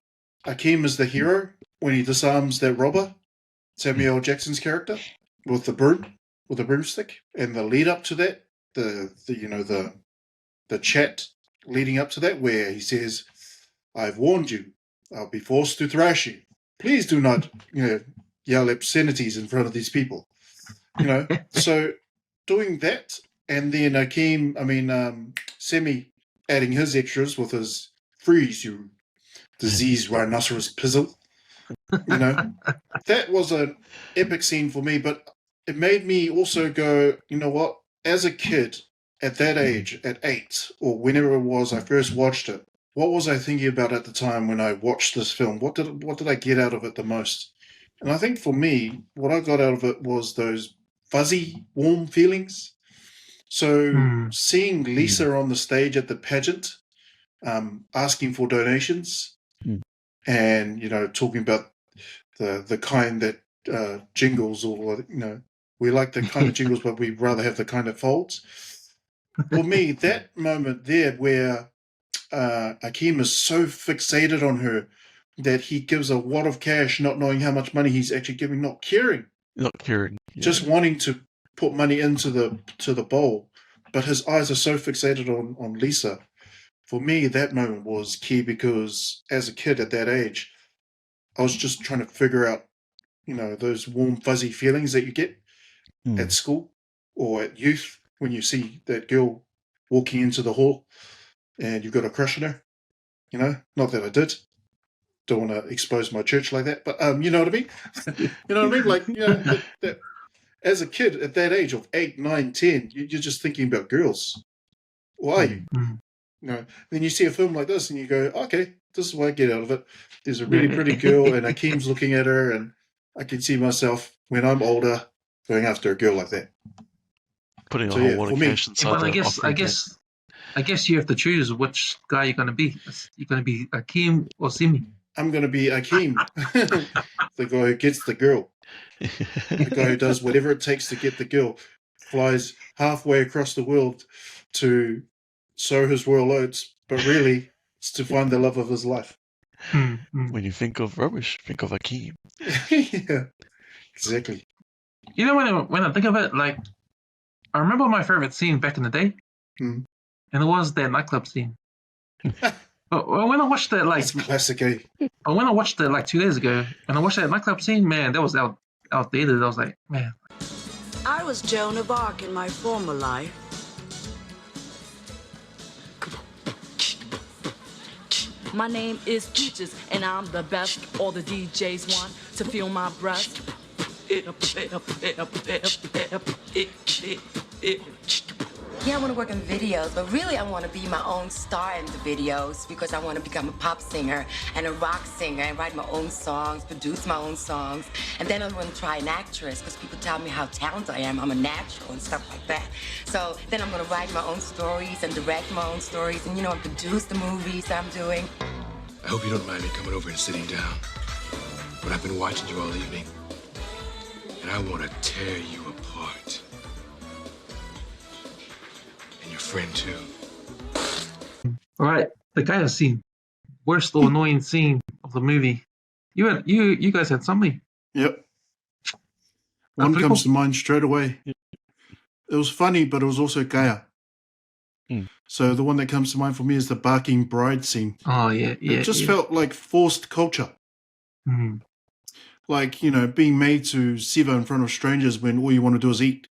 Akeem is the hero when he disarms that robber, Samuel L. Jackson's character, with the broomstick, and the lead up to that, the chat leading up to that, where he says, "I've warned you. I'll be forced to thrash you. Please do not, yell obscenities in front of these people." So doing that, and then Semi adding his extras with his "freeze, you diseased rhinoceros pizzle." That was an epic scene for me, but it made me also go, you know what? As a kid, at that age, at 8, or whenever it was I first watched it, what was I thinking about at the time when I watched this film? What did I get out of it the most? And I think for me, what I got out of it was those fuzzy, warm feelings. So seeing Lisa on the stage at the pageant, asking for donations, and talking about the kind that jingles, or we like the kind of jingles, but we'd rather have the kind that folds. For me, that moment there where Akeem is so fixated on her that he gives a wad of cash, not knowing how much money he's actually giving, not caring, just wanting to put money into the bowl, but his eyes are so fixated on Lisa. For me, that moment was key, because as a kid at that age, I was just trying to figure out, those warm, fuzzy feelings that you get at school or at youth when you see that girl walking into the hall and you've got a crush on her. Not that I did. Don't want to expose my church like that, but you know what I mean? Like, that. as a kid at that age of 8, 9, 10, you're just thinking about girls. Why? You know, then you see a film like this and you go, okay, this is what I get out of it. There's a really pretty girl and Akeem's looking at her, and I can see myself when I'm older going after a girl like that. Putting a whole lot of cash inside. But I guess you have to choose which guy you're going to be. You're going to be Akeem or Simi. I'm going to be Akeem, the guy who gets the girl. The guy who does whatever it takes to get the girl. Flies halfway across the world to sow his royal oats, but really it's to find the love of his life. When you think of rubbish, think of Akeem. Yeah, exactly. You know, when I think of it, like, I remember my favorite scene back in the day, and it was that nightclub scene. But when I watched that, like, it's classic, eh? When I watched it like 2 days ago, when I watched that nightclub scene, man, that was outdated. I was like, man. I was Joan of Arc in my former life. My name is Peaches, and I'm the best. All the DJs want to feel my breast. Yeah, I want to work in videos, but really I want to be my own star in the videos because I want to become a pop singer and a rock singer and write my own songs, produce my own songs. And then I want to try an actress because people tell me how talented I am. I'm a natural and stuff like that. So then I'm going to write my own stories and direct my own stories and, and produce the movies I'm doing. I hope you don't mind me coming over and sitting down. But I've been watching you all evening, and I want to tear you apart. And your friend, too. All right, the Gaia scene. Worst or annoying scene of the movie. You guys had something. Yep. One comes to mind straight away. It was funny, but it was also Gaia. So the one that comes to mind for me is the barking bride scene. Oh, yeah. It just felt like forced culture. Like, being made to sever in front of strangers when all you want to do is eat.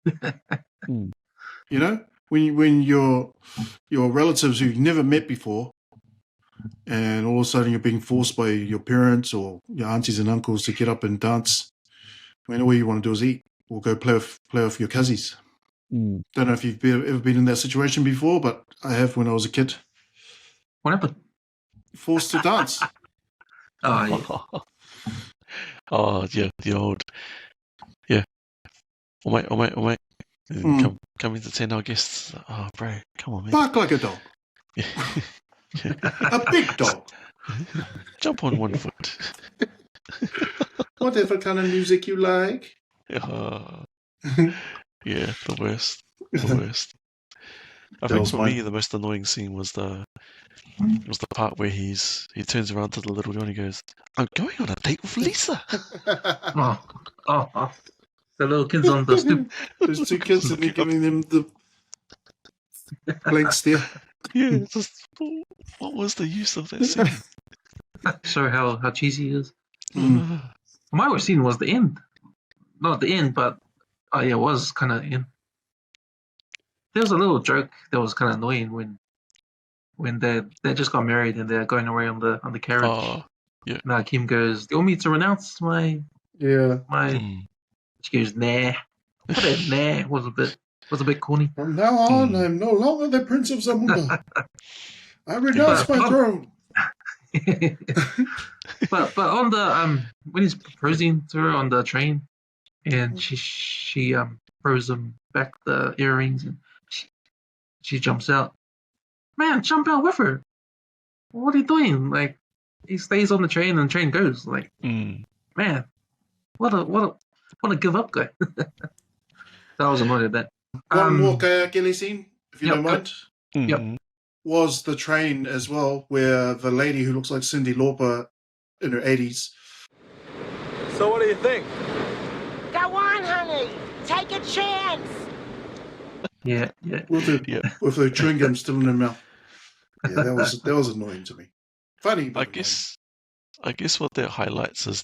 You know? When your relatives who you've never met before, and all of a sudden you're being forced by your parents or your aunties and uncles to get up and dance when all you want to do is eat or go play with your cousins. Don't know if you've ever been in that situation before, but I have when I was a kid. What happened? Forced to dance. Oh, yeah. Oh, yeah, the old... Yeah. Oh, mate. Coming to 10 our guests. Oh, bro, come on, man. Bark like a dog. A big dog. Jump on one foot. Whatever kind of music you like. Yeah, the worst. The worst. I think for me, the most annoying scene was the part where he turns around to the little Johnny and goes, "I'm going on a date with Lisa." Oh. The little kids on the stoop. There's two kids and they're giving them the blank stare. Yeah, just what was the use of that scene? Show how cheesy it is. My worst scene was the end. Not the end, but it was kind of end. There was a little joke that was kind of annoying when they just got married and they're going away on the carriage. Oh, yeah. Now Kim goes, "Do you want me to renounce my?" She goes, "Nah." But that "nah" was a bit corny. From now on, I'm no longer the Prince of Zamunda. I renounce my throne. but on the when he's proposing to her on the train, and she throws him back the earrings, and she jumps out. Man, jump out with her. What are you doing? Like, he stays on the train and the train goes. Like, man, what a give up guy. I was annoyed at that. One more Kayakili scene, if you don't mind. Yep. Was the train as well, where the lady who looks like Cyndi Lauper in her 80s. So what do you think? Go on, honey. Take a chance. Yeah. With her chewing gum still in her mouth. Yeah, that was annoying to me. Funny, but I guess what that highlights is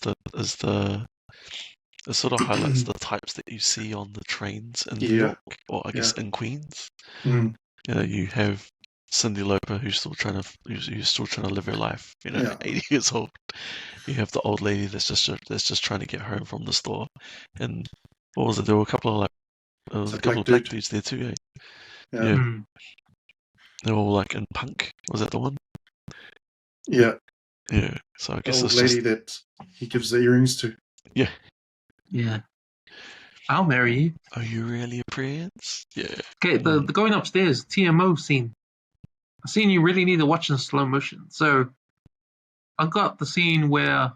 it sort of highlights the types that you see on the trains in New York, or I guess in Queens. You know, you have Cyndi Lauper who's still trying to live her life. 80 years old. You have the old lady that's just trying to get home from the store, and what was it? There were a couple of there was a couple of black dudes there too. Yeah. Mm. They were all like in punk. Was that the one? Yeah. Yeah. So I guess The old it's lady just that he gives the earrings to. yeah. Yeah. I'll marry you. Are you really a prince? Yeah. Okay, the going upstairs TMO scene. A scene you really need to watch in slow motion. So I got the scene where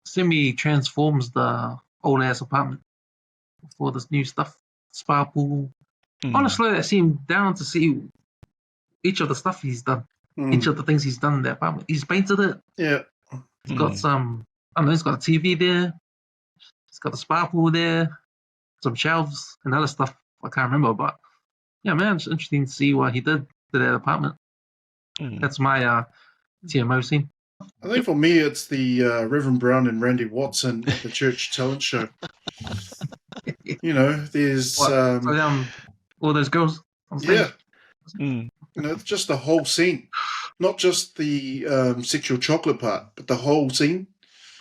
Simi transforms the old ass apartment for this new stuff, spa pool. I want to slow that scene down to see each of the stuff he's done, each of the things he's done in the apartment. He's painted it. Yeah. He's got some. I don't know. He's got a TV there. He's got the spa pool there, some shelves and other stuff I can't remember. But yeah, man, it's interesting to see what he did to that apartment. That's my TMO scene. I think for me, it's the Reverend Brown and Randy Watson at the church talent show. You know, there's all those girls on stage. You know, it's just the whole scene, not just the sexual chocolate part, but the whole scene.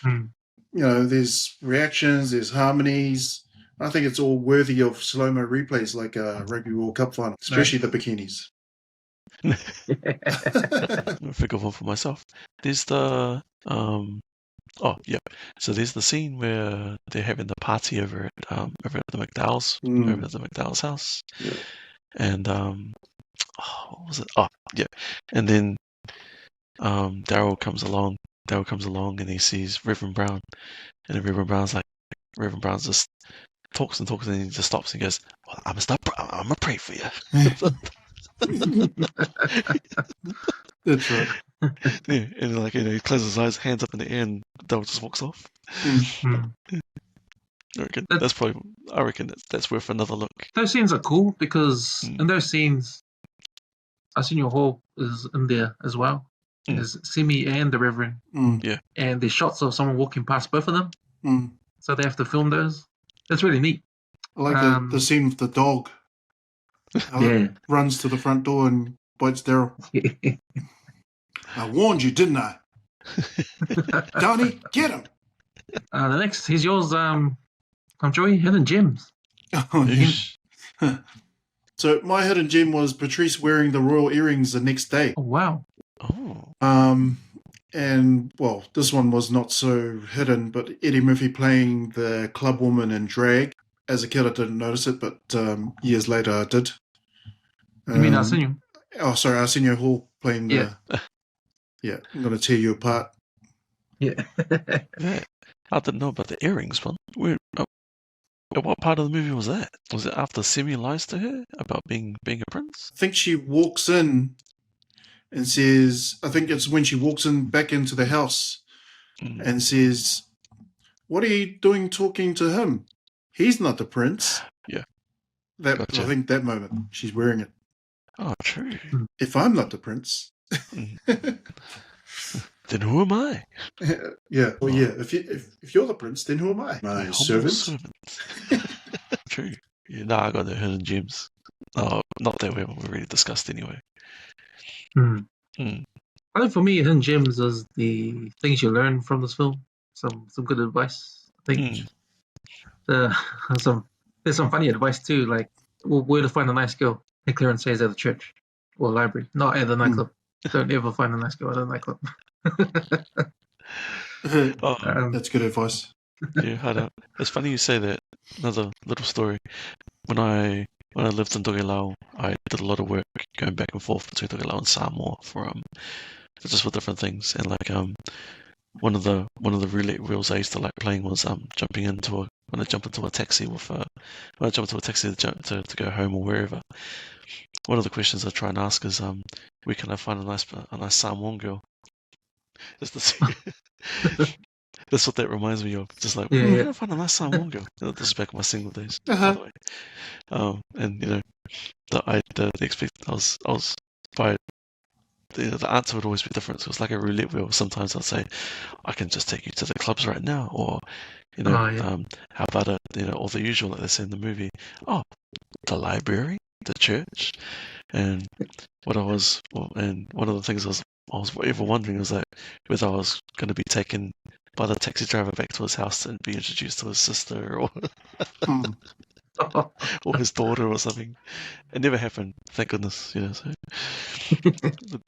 Mm. You know, there's reactions, there's harmonies. I think it's all worthy of slow-mo replays like a Rugby World Cup final, especially the bikinis. I'll think of one for myself. There's the so there's the scene where they're having the party over at the McDowell's over at the McDowell's house. And what was it? Oh yeah. And then Daryl comes along and he sees Reverend Brown, and then Reverend Brown just talks and talks, and he just stops and goes, well, I'm gonna pray for you. That's right. Yeah, and like he closes his eyes, hands up in the air, and Daryl just walks off. Mm. I reckon that's worth another look. Those scenes are cool because in those scenes, Arsenio Hall is in there as well. There's Simi and the Reverend. Yeah. And there's shots of someone walking past both of them. So they have to film those. That's really neat. I like the scene with the dog. It runs to the front door and bites Daryl. I warned you, didn't I? Donnie, get him. The next, here's yours, Joey, Hidden Gems. Oh, yeah. So my hidden gem was Patrice wearing the royal earrings the next day. Oh, wow. And, well, this one was not so hidden, but Eddie Murphy playing the club woman in drag. As a kid, I didn't notice it, but years later, I did. You mean Arsenio? Oh, sorry, Arsenio Hall playing the... Yeah, I'm going to tear you apart. Yeah. I didn't know about the earrings one. What part of the movie was that? Was it after Simi lies to her about being a prince? I think she walks in and says, I think it's when she walks in back into the house and says, what are you doing talking to him? He's not the prince. Yeah. Gotcha. I think that moment, she's wearing it. Oh, true. If I'm not the prince... Then who am I? Yeah. Well, yeah. If you're the prince, then who am I? My servant. True. Yeah, no, I got the hidden gems. Oh, not that we haven't already discussed anyway. I think for me, hidden gems is the things you learn from this film. Some good advice. I think there's some funny advice too, like where to find a nice girl. And Clarence says at the church or library, not at the nightclub. Don't ever find a nice girl at a nightclub. That's good advice. Yeah, I know. It's funny you say that. Another little story. When I lived in Tokelau, I did a lot of work going back and forth between Tokelau and Samoa for just for different things. And like one of the roulette wheels I used to like playing was jumping into when I jump into a taxi to go home or wherever. One of the questions I try and ask is where can I find a nice Samoan girl? Just to see. That's what that reminds me of. Just like, where can I find a nice Samoan girl? This is back in my single days, by the way. And you know, the answer would always be different. So it's like a roulette wheel. Sometimes I'd say, I can just take you to the clubs right now, or you know, how about it? You know, or the usual that they say in the movie. Oh, the library. the church, and one of the things I was ever wondering was that whether I was going to be taken by the taxi driver back to his house and be introduced to his sister or or his daughter or something. It never happened, thank goodness. So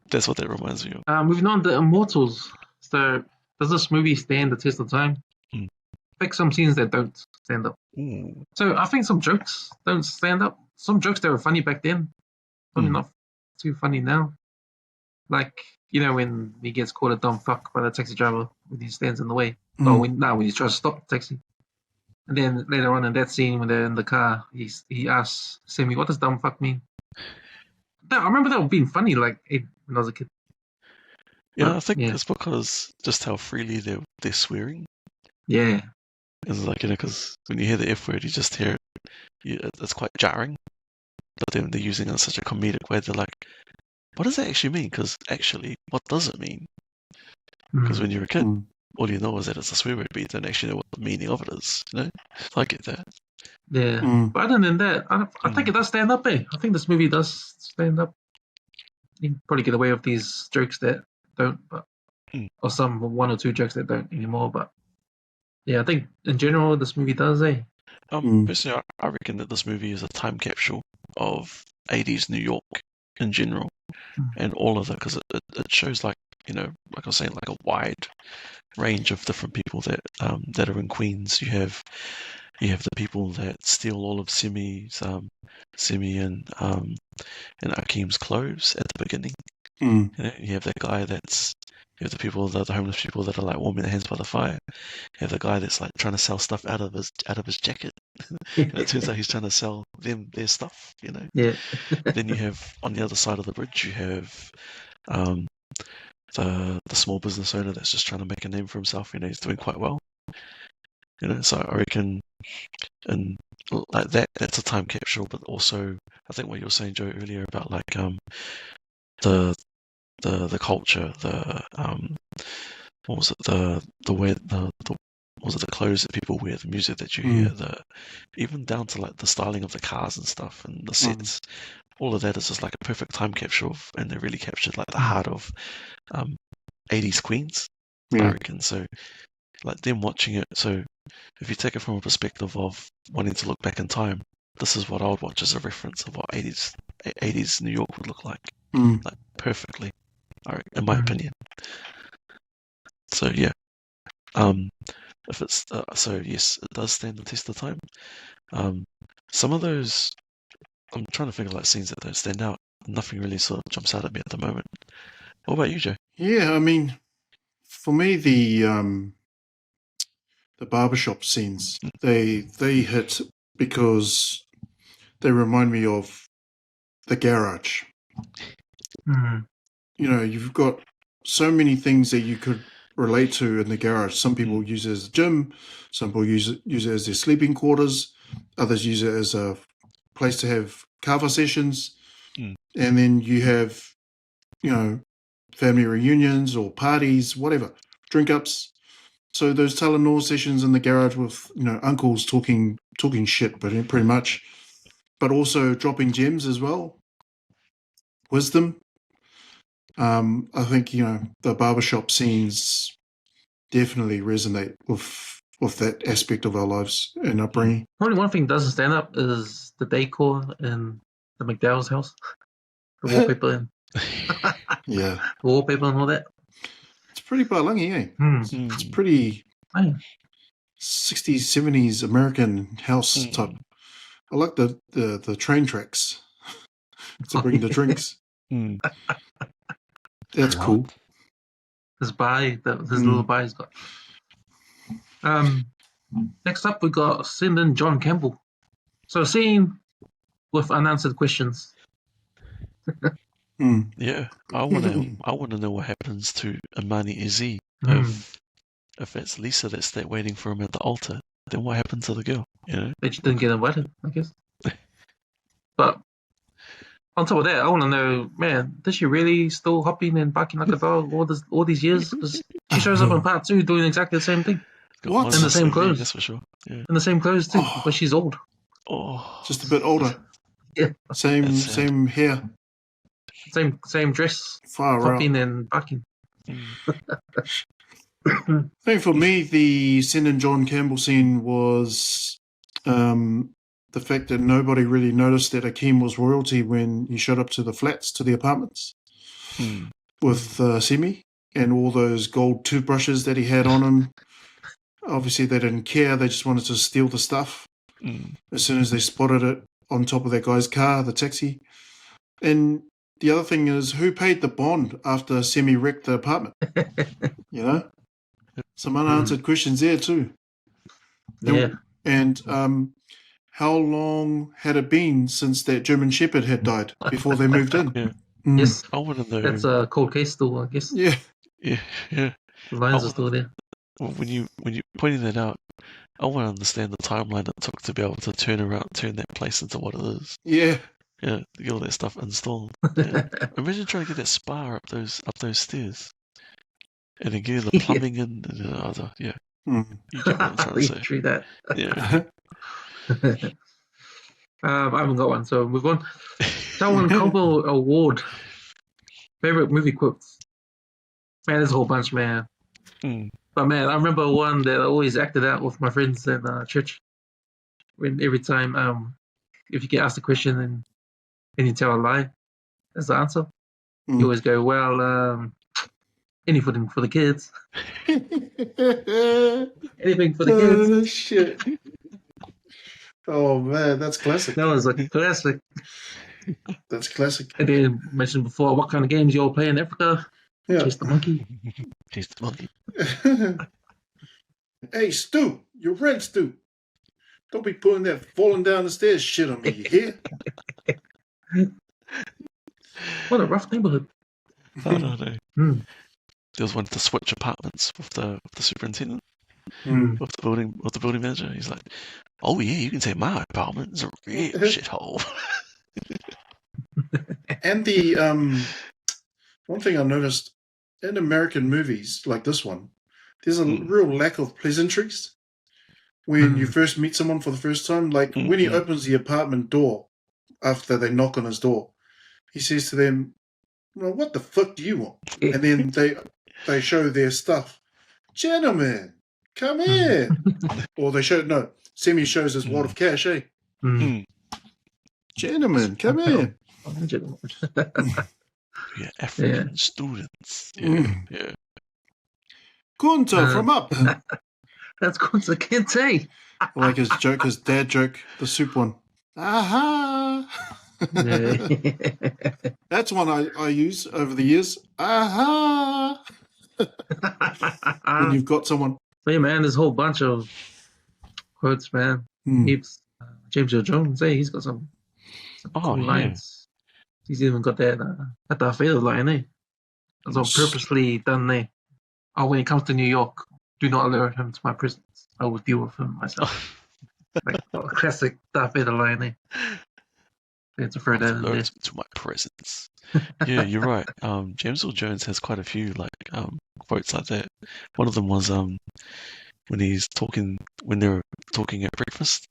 that's what that reminds me of. Moving on to Immortals. So, does this movie stand the test of time? Mm. I think some scenes that don't stand up. Ooh. So I think some jokes don't stand up. Some jokes that were funny back then, probably not too funny now. Like, when he gets called a dumb fuck by the taxi driver when he stands in the way. Or when he tries to stop the taxi. And then later on in that scene when they're in the car, he asks Sammy, what does dumb fuck mean? I remember that being funny, like, when I was a kid. Yeah, I think it's because just how freely they're swearing. Yeah. It's like, because when you hear the F word, you just hear it. It's quite jarring. But then they're using it in such a comedic way. They're like, what does that actually mean? Because actually, what does it mean? Because when you're a kid, all you know is that it's a swear word, but you don't actually know what the meaning of it is. So I get that. Yeah. But other than that, I think it does stand up, I think this movie does stand up. You can probably get away with these jokes that don't, but or some one or two jokes that don't anymore. But yeah, I think in general this movie does. Personally, I reckon that this movie is a time capsule of 80s New York in general, and all of it, because it shows like I was saying, like a wide range of different people that are in Queens. You have the people that steal all of Simi and Akeem's clothes at the beginning. You have that guy you have the homeless people that are like warming their hands by the fire. You have the guy that's like trying to sell stuff out of his jacket. And it turns out he's trying to sell them their stuff, Yeah. Then you have on the other side of the bridge, you have the small business owner that's just trying to make a name for himself. He's doing quite well. So I reckon, and like that's a time capsule. But also, I think what you were saying, Joe, earlier about like the culture, what was it, the way was it the clothes that people wear, the music that you hear, even down to like the styling of the cars and stuff and the sets. All of that is just like a perfect time capsule, and they really captured like the heart of 80s Queens, I reckon. So like them watching it, so if you take it from a perspective of wanting to look back in time, this is what I would watch as a reference of what 80s New York would look like. Like perfectly, in my opinion. So yeah, if it's so yes, it does stand the test of time. Some of those, I'm trying to think of like scenes that don't stand out. Nothing really sort of jumps out at me at the moment. What about you, Joe? Yeah, I mean, for me, the barbershop scenes, they hit because they remind me of the garage. You've got so many things that you could relate to in the garage. Some people use it as a gym, some people use it as their sleeping quarters, others use it as a place to have kava sessions, and then you have, family reunions or parties, whatever, drink ups. So those Telenor sessions in the garage with, uncles talking shit, but pretty much, but also dropping gems as well. Wisdom. I think, the barbershop scenes definitely resonate with that aspect of our lives and upbringing. Probably one thing that doesn't stand up is the decor in the McDowell's house. The wallpaper and yeah, the wallpaper and all that. It's pretty balangi, eh? It's pretty 60s, 70s American house type. I like the train tracks to bring the drinks. That's cool. His little bar he's got. Next up, we got Send in John Campbell. So, a scene with unanswered questions. Yeah, I want to know what happens to Imani Izzy if it's Lisa that's there waiting for him at the altar. Then what happened to the girl? They just didn't get invited, I guess. But on top of that, I want to know, man, did she really still hopping and barking like a dog all these years? Because she shows up in part 2 doing exactly the same thing. What? In the same clothes. That's for sure. Yeah. In the same clothes too, but she's old. Oh, just a bit older. Same hair. Same dress. Far out. Popping and bucking. I think for me, the Sin and John Campbell scene was the fact that nobody really noticed that Akeem was royalty when he showed up to the flats, to the apartments with Simi and all those gold toothbrushes that he had on him. Obviously, they didn't care. They just wanted to steal the stuff. As soon as they spotted it on top of that guy's car, the taxi. And the other thing is, who paid the bond after Semi wrecked the apartment? You know? Some unanswered questions there too. Yeah. And how long had it been since that German Shepherd had died before they moved in? Yeah. Yes. I want to know. That's a cold case still, I guess. Yeah. Yeah. The lines are still there. When you pointing that out, I want to understand the timeline it took to be able to turn that place into what it is. Yeah. Yeah, to get all that stuff installed. Yeah. Imagine trying to get that spa up those stairs, and then getting the plumbing in. And, yeah, you get what I'm trying to say. True that. Yeah. I haven't got one, so move on. Selwyn Combo Award. Favorite movie quotes. Man, there's a whole bunch, man. But man, I remember one that I always acted out with my friends in church. When every time, if you get asked a question and you tell a lie as the answer, you always go, "Well, anything for the kids." Anything for the kids. Shit. Oh man, that's classic. That was a classic. That's classic. And then mentioned before, what kind of games you all play in Africa? Yeah. Chase the monkey. Chase the monkey. Hey, Stu, you're red, Stu. Don't be putting that falling down the stairs shit on me, you hear? What a rough neighborhood. I don't know. There was one to switch apartments with the superintendent, with the building manager. He's like, "Oh yeah, you can take my apartment. It's a real shithole." And the one thing I noticed in American movies like this one, there's a real lack of pleasantries when you first meet someone for the first time. Like when he opens the apartment door after they knock on his door, he says to them, "Well, what the fuck do you want?" And then they show their stuff. "Gentlemen, come in." Or they show, no, Semi shows his wad of cash, eh? "Gentlemen, come in." Yeah, African students. Yeah. Kunta from Up. That's Kunta Kinte. Like his joke, his dad joke, the soup one. Aha! That's one I use over the years. Aha! When you've got someone. Hey man, there's a whole bunch of quotes, man. Heaps. James Earl Jones, hey, he's got some cool lines. He's even got that Darth Vader line, eh? It's all purposely done there. Oh, when he comes to New York, do not alert him to my presence. I will deal with him myself. Like a classic Darth Vader line, eh? They throw that in there. To my presence. Yeah, you're right. James Earl Jones has quite a few quotes like that. One of them was when they're talking at breakfast.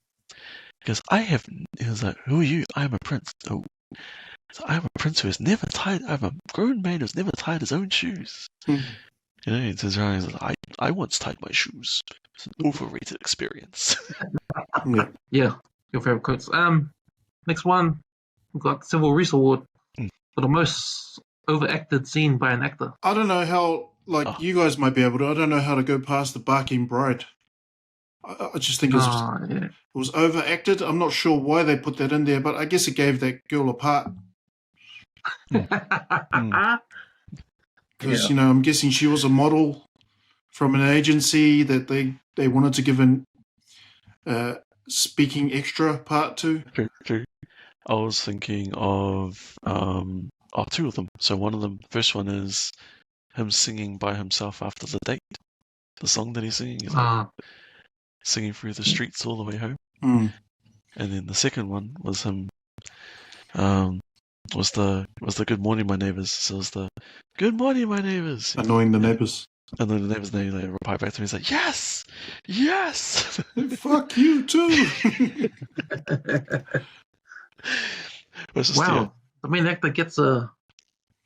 He goes, he was like, "Who are you? I'm a prince." "Oh, so I'm a prince who has never tied. I'm a grown man who's never tied his own shoes." You know, he turns around and says, I once tied my shoes. It's an overrated experience. Yeah, your favorite quotes. Next one, we've got Civil Reese Award for the most overacted scene by an actor. I don't know how, you guys might be able to, I don't know how to go past the barking bride. I just think it was overacted. I'm not sure why they put that in there, but I guess it gave that girl a part. Because, I'm guessing she was a model from an agency that they wanted to give an speaking extra part to. True. I was thinking of two of them. So one of them, first one is him singing by himself after the date. The song that he's singing is singing through the streets all the way home. And then the second one was him was the "Good morning, my neighbors." So it was the "Good morning, my neighbors." Annoying the neighbors. And then the neighbors, they reply back to me. He's like, "Yes, yes." Fuck you too. It's just, Wow. The main actor gets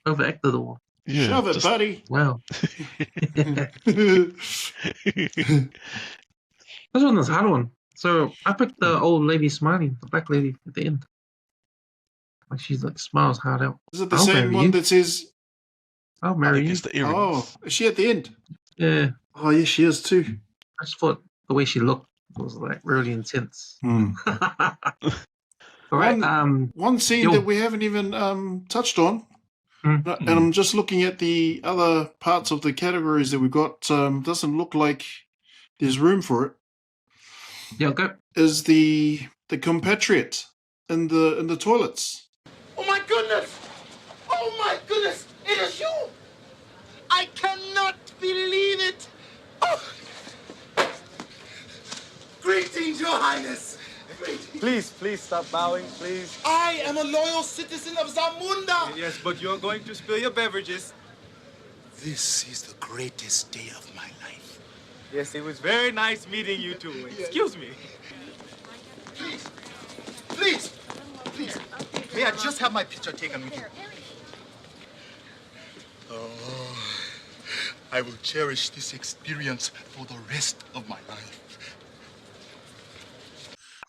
overacted or yeah, Shove it, just- buddy. wow. This one is a hard one. So I picked the old lady smiling, the black lady at the end. Like she's like smiles hard out. Is it the I'll same marry one you. that says, I'll I marry think you. it's the earrings. oh, is she at the end? Yeah. Oh, yes, she is too. I just thought the way she looked was like really intense. Hmm. All right. One scene yo. that we haven't even touched on, Mm. and I'm just looking at the other parts of the categories that we've got. Doesn't look like there's room for it. Yeah, go. Is the compatriot in the toilets? Oh my goodness! Oh my goodness! It is you! I cannot believe it! Oh. Greetings, Your Highness! Please, please stop bowing, please. I am a loyal citizen of Zamunda! Yes, but you're going to spill your beverages. This is the greatest day of my life. Yes, it was very nice meeting you two. Excuse me. Please! Please! May I just have my picture taken with you? Oh, I will cherish this experience for the rest of my life.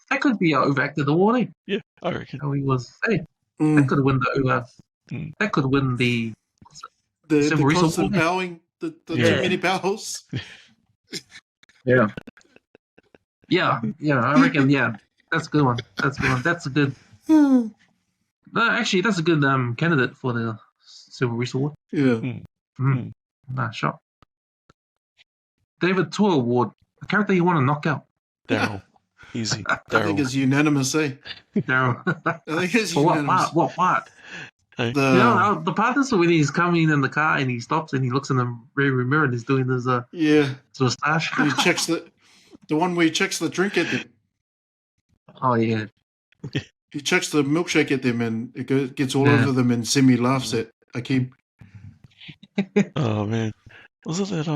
That could be overacted award. Yeah, I reckon. How he was. Hey, that could win the. That could win the. The Civil Resource constant Award. bowing, the too Yeah. many bows. Yeah. Yeah. I reckon. Yeah, that's a good one. That's a good one. That's a good. No, actually, that's a good candidate for the Civil Resource Award. Yeah. Nah, shot. David Tour Award. The character you want to knock out. Daryl. Easy. I think it's unanimous, eh? Daryl. I think it's For what unanimous. part? What part? Hey. The part is when he's coming in the car and he stops and he looks in the rearview mirror and he's doing his Yeah. moustache. And he checks the one where he checks the drink at them. Oh yeah. He checks the milkshake at them and it gets all Yeah. over them and Semi laughs at Akeem. Oh man, was it that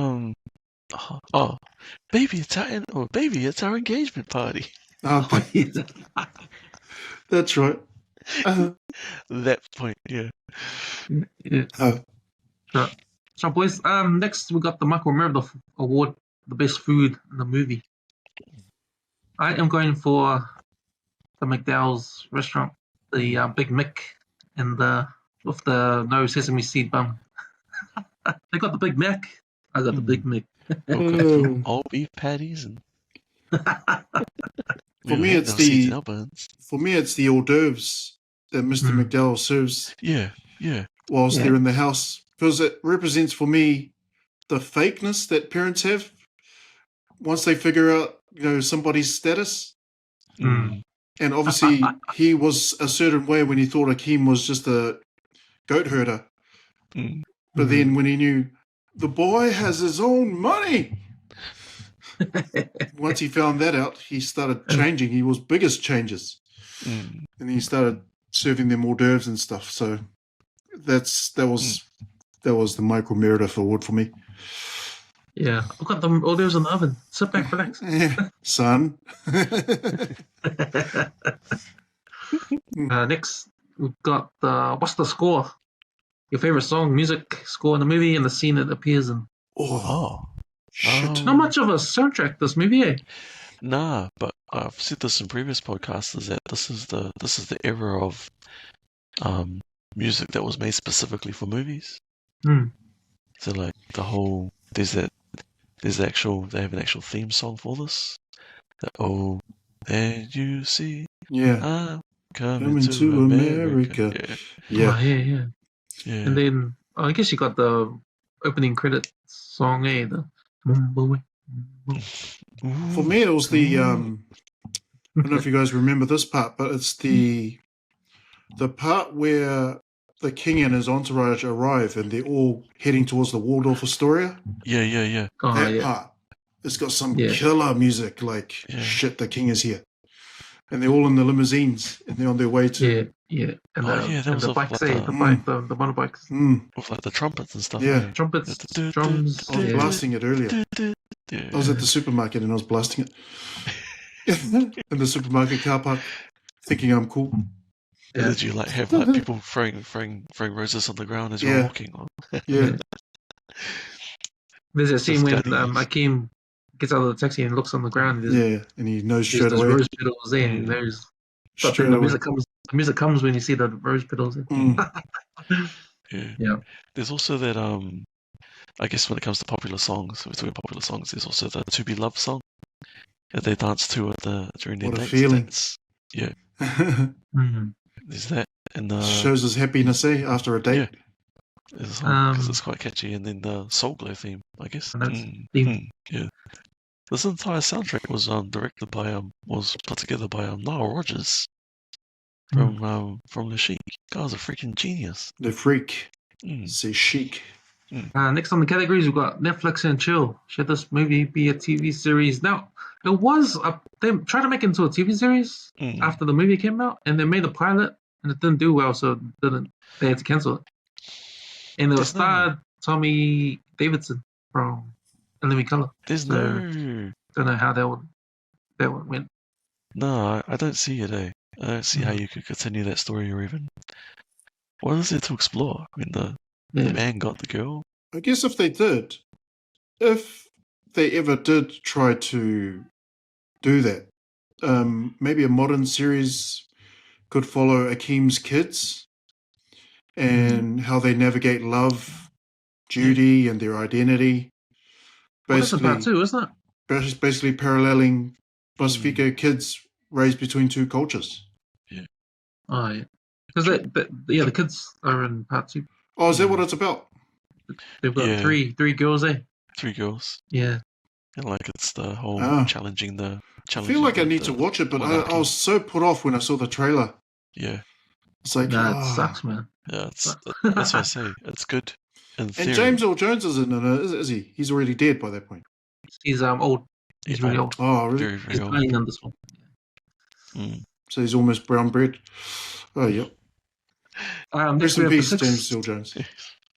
Oh, baby, it's our engagement party. Oh, that's right. That point, yeah. Yeah. Oh. So boys, next we got the Michael Meredith Award, the best food in the movie. I am going for the McDowell's restaurant, the Big Mick, and with the no sesame seed bun. They got the Big Mac. I got the Big Mick. Okay. All beef patties and. For me, it's the hors d'oeuvres that Mr. McDowell serves. Yeah. Whilst they're in the house, because it represents for me the fakeness that parents have once they figure out, somebody's status. And obviously, he was a certain way when he thought Akeem was just a goat herder. But then when he knew the boy has his own money, once he found that out, he started changing. He was biggest changes. And he started serving them hors d'oeuvres and stuff. So that was the Michael Meredith Award for me. Yeah, I've got the hors d'oeuvres in the oven. Sit back, relax. Son. Next, we've got what's the score? Your favorite song, music score in the movie, and the scene it appears in. Shit. Not much of a soundtrack, this movie, eh? Nah, but I've said this in previous podcasts, is that this is the era of music that was made specifically for movies. So like the whole they have an actual theme song for this. And you see, I'm coming to America. Yeah. And then I guess you got the opening credit song, eh? The For me, it was the I don't know if you guys remember this part, but it's the part where the king and his entourage arrive and they're all heading towards the Waldorf Astoria. Yeah. That part. It's got some killer music, like shit, the king is here. And they're all in the limousines and they're on their way to And that was the bikes, the motorbikes. With like the trumpets and stuff. Yeah. Trumpets, drums. I was blasting it earlier. I was at the supermarket and I was blasting it. In the supermarket car park, thinking I'm cool. Did you like have like people throwing roses on the ground as you're walking? Yeah. There's a scene when Scuddies. Akeem gets out of the taxi and looks on the ground. Yeah, and he knows there's straight those away. rose petals there, and he knows. But Straight then the away. music comes when you see the rose petals. Yeah. There's also that I guess when it comes to popular songs, we're talking popular songs. There's also the "To Be Loved" song that they dance to during their What a dates. feeling. Yeah. There's that, and Shows his happiness, after a date. because it's quite catchy, and then the Soul Glow theme, I guess. Yeah. This entire soundtrack was directed by was put together by Nile Rodgers from The Chic. Guy's a freaking genius. The freak. Say chic. Next on the categories, we've got Netflix and Chill. Should this movie be a TV series? Now, it was they tried to make it into a TV series after the movie came out, and they made a pilot, and it didn't do well, so they had to cancel it. And it starred Tommy Davidson from In Living Color. Don't know how that one went. No, I don't see it. I don't see how you could continue that story, or even what is there to explore? I mean, the man got the girl. I guess if they ever did try to do that, maybe a modern series could follow Akeem's kids and how they navigate love, duty, and their identity. Basically, part two, isn't it? Basically paralleling Pasifika kids raised between two cultures. Yeah. Oh, yeah. Because the kids are in part two. Oh, is that what it's about? They've got three girls there. 3 girls. Yeah. And like it's the whole challenging the. I feel like I need to watch it, but I was so put off when I saw the trailer. Yeah. It's like, it sucks, man. Yeah, that's what I say. It's good. In theory. And James Earl Jones isn't in it, is he? He's already dead by that point. He's old. He's really old. Oh, really? Very, very he's old. playing on this one. So he's almost brown bread. Oh, yep. Rest in peace, James Earl Jones.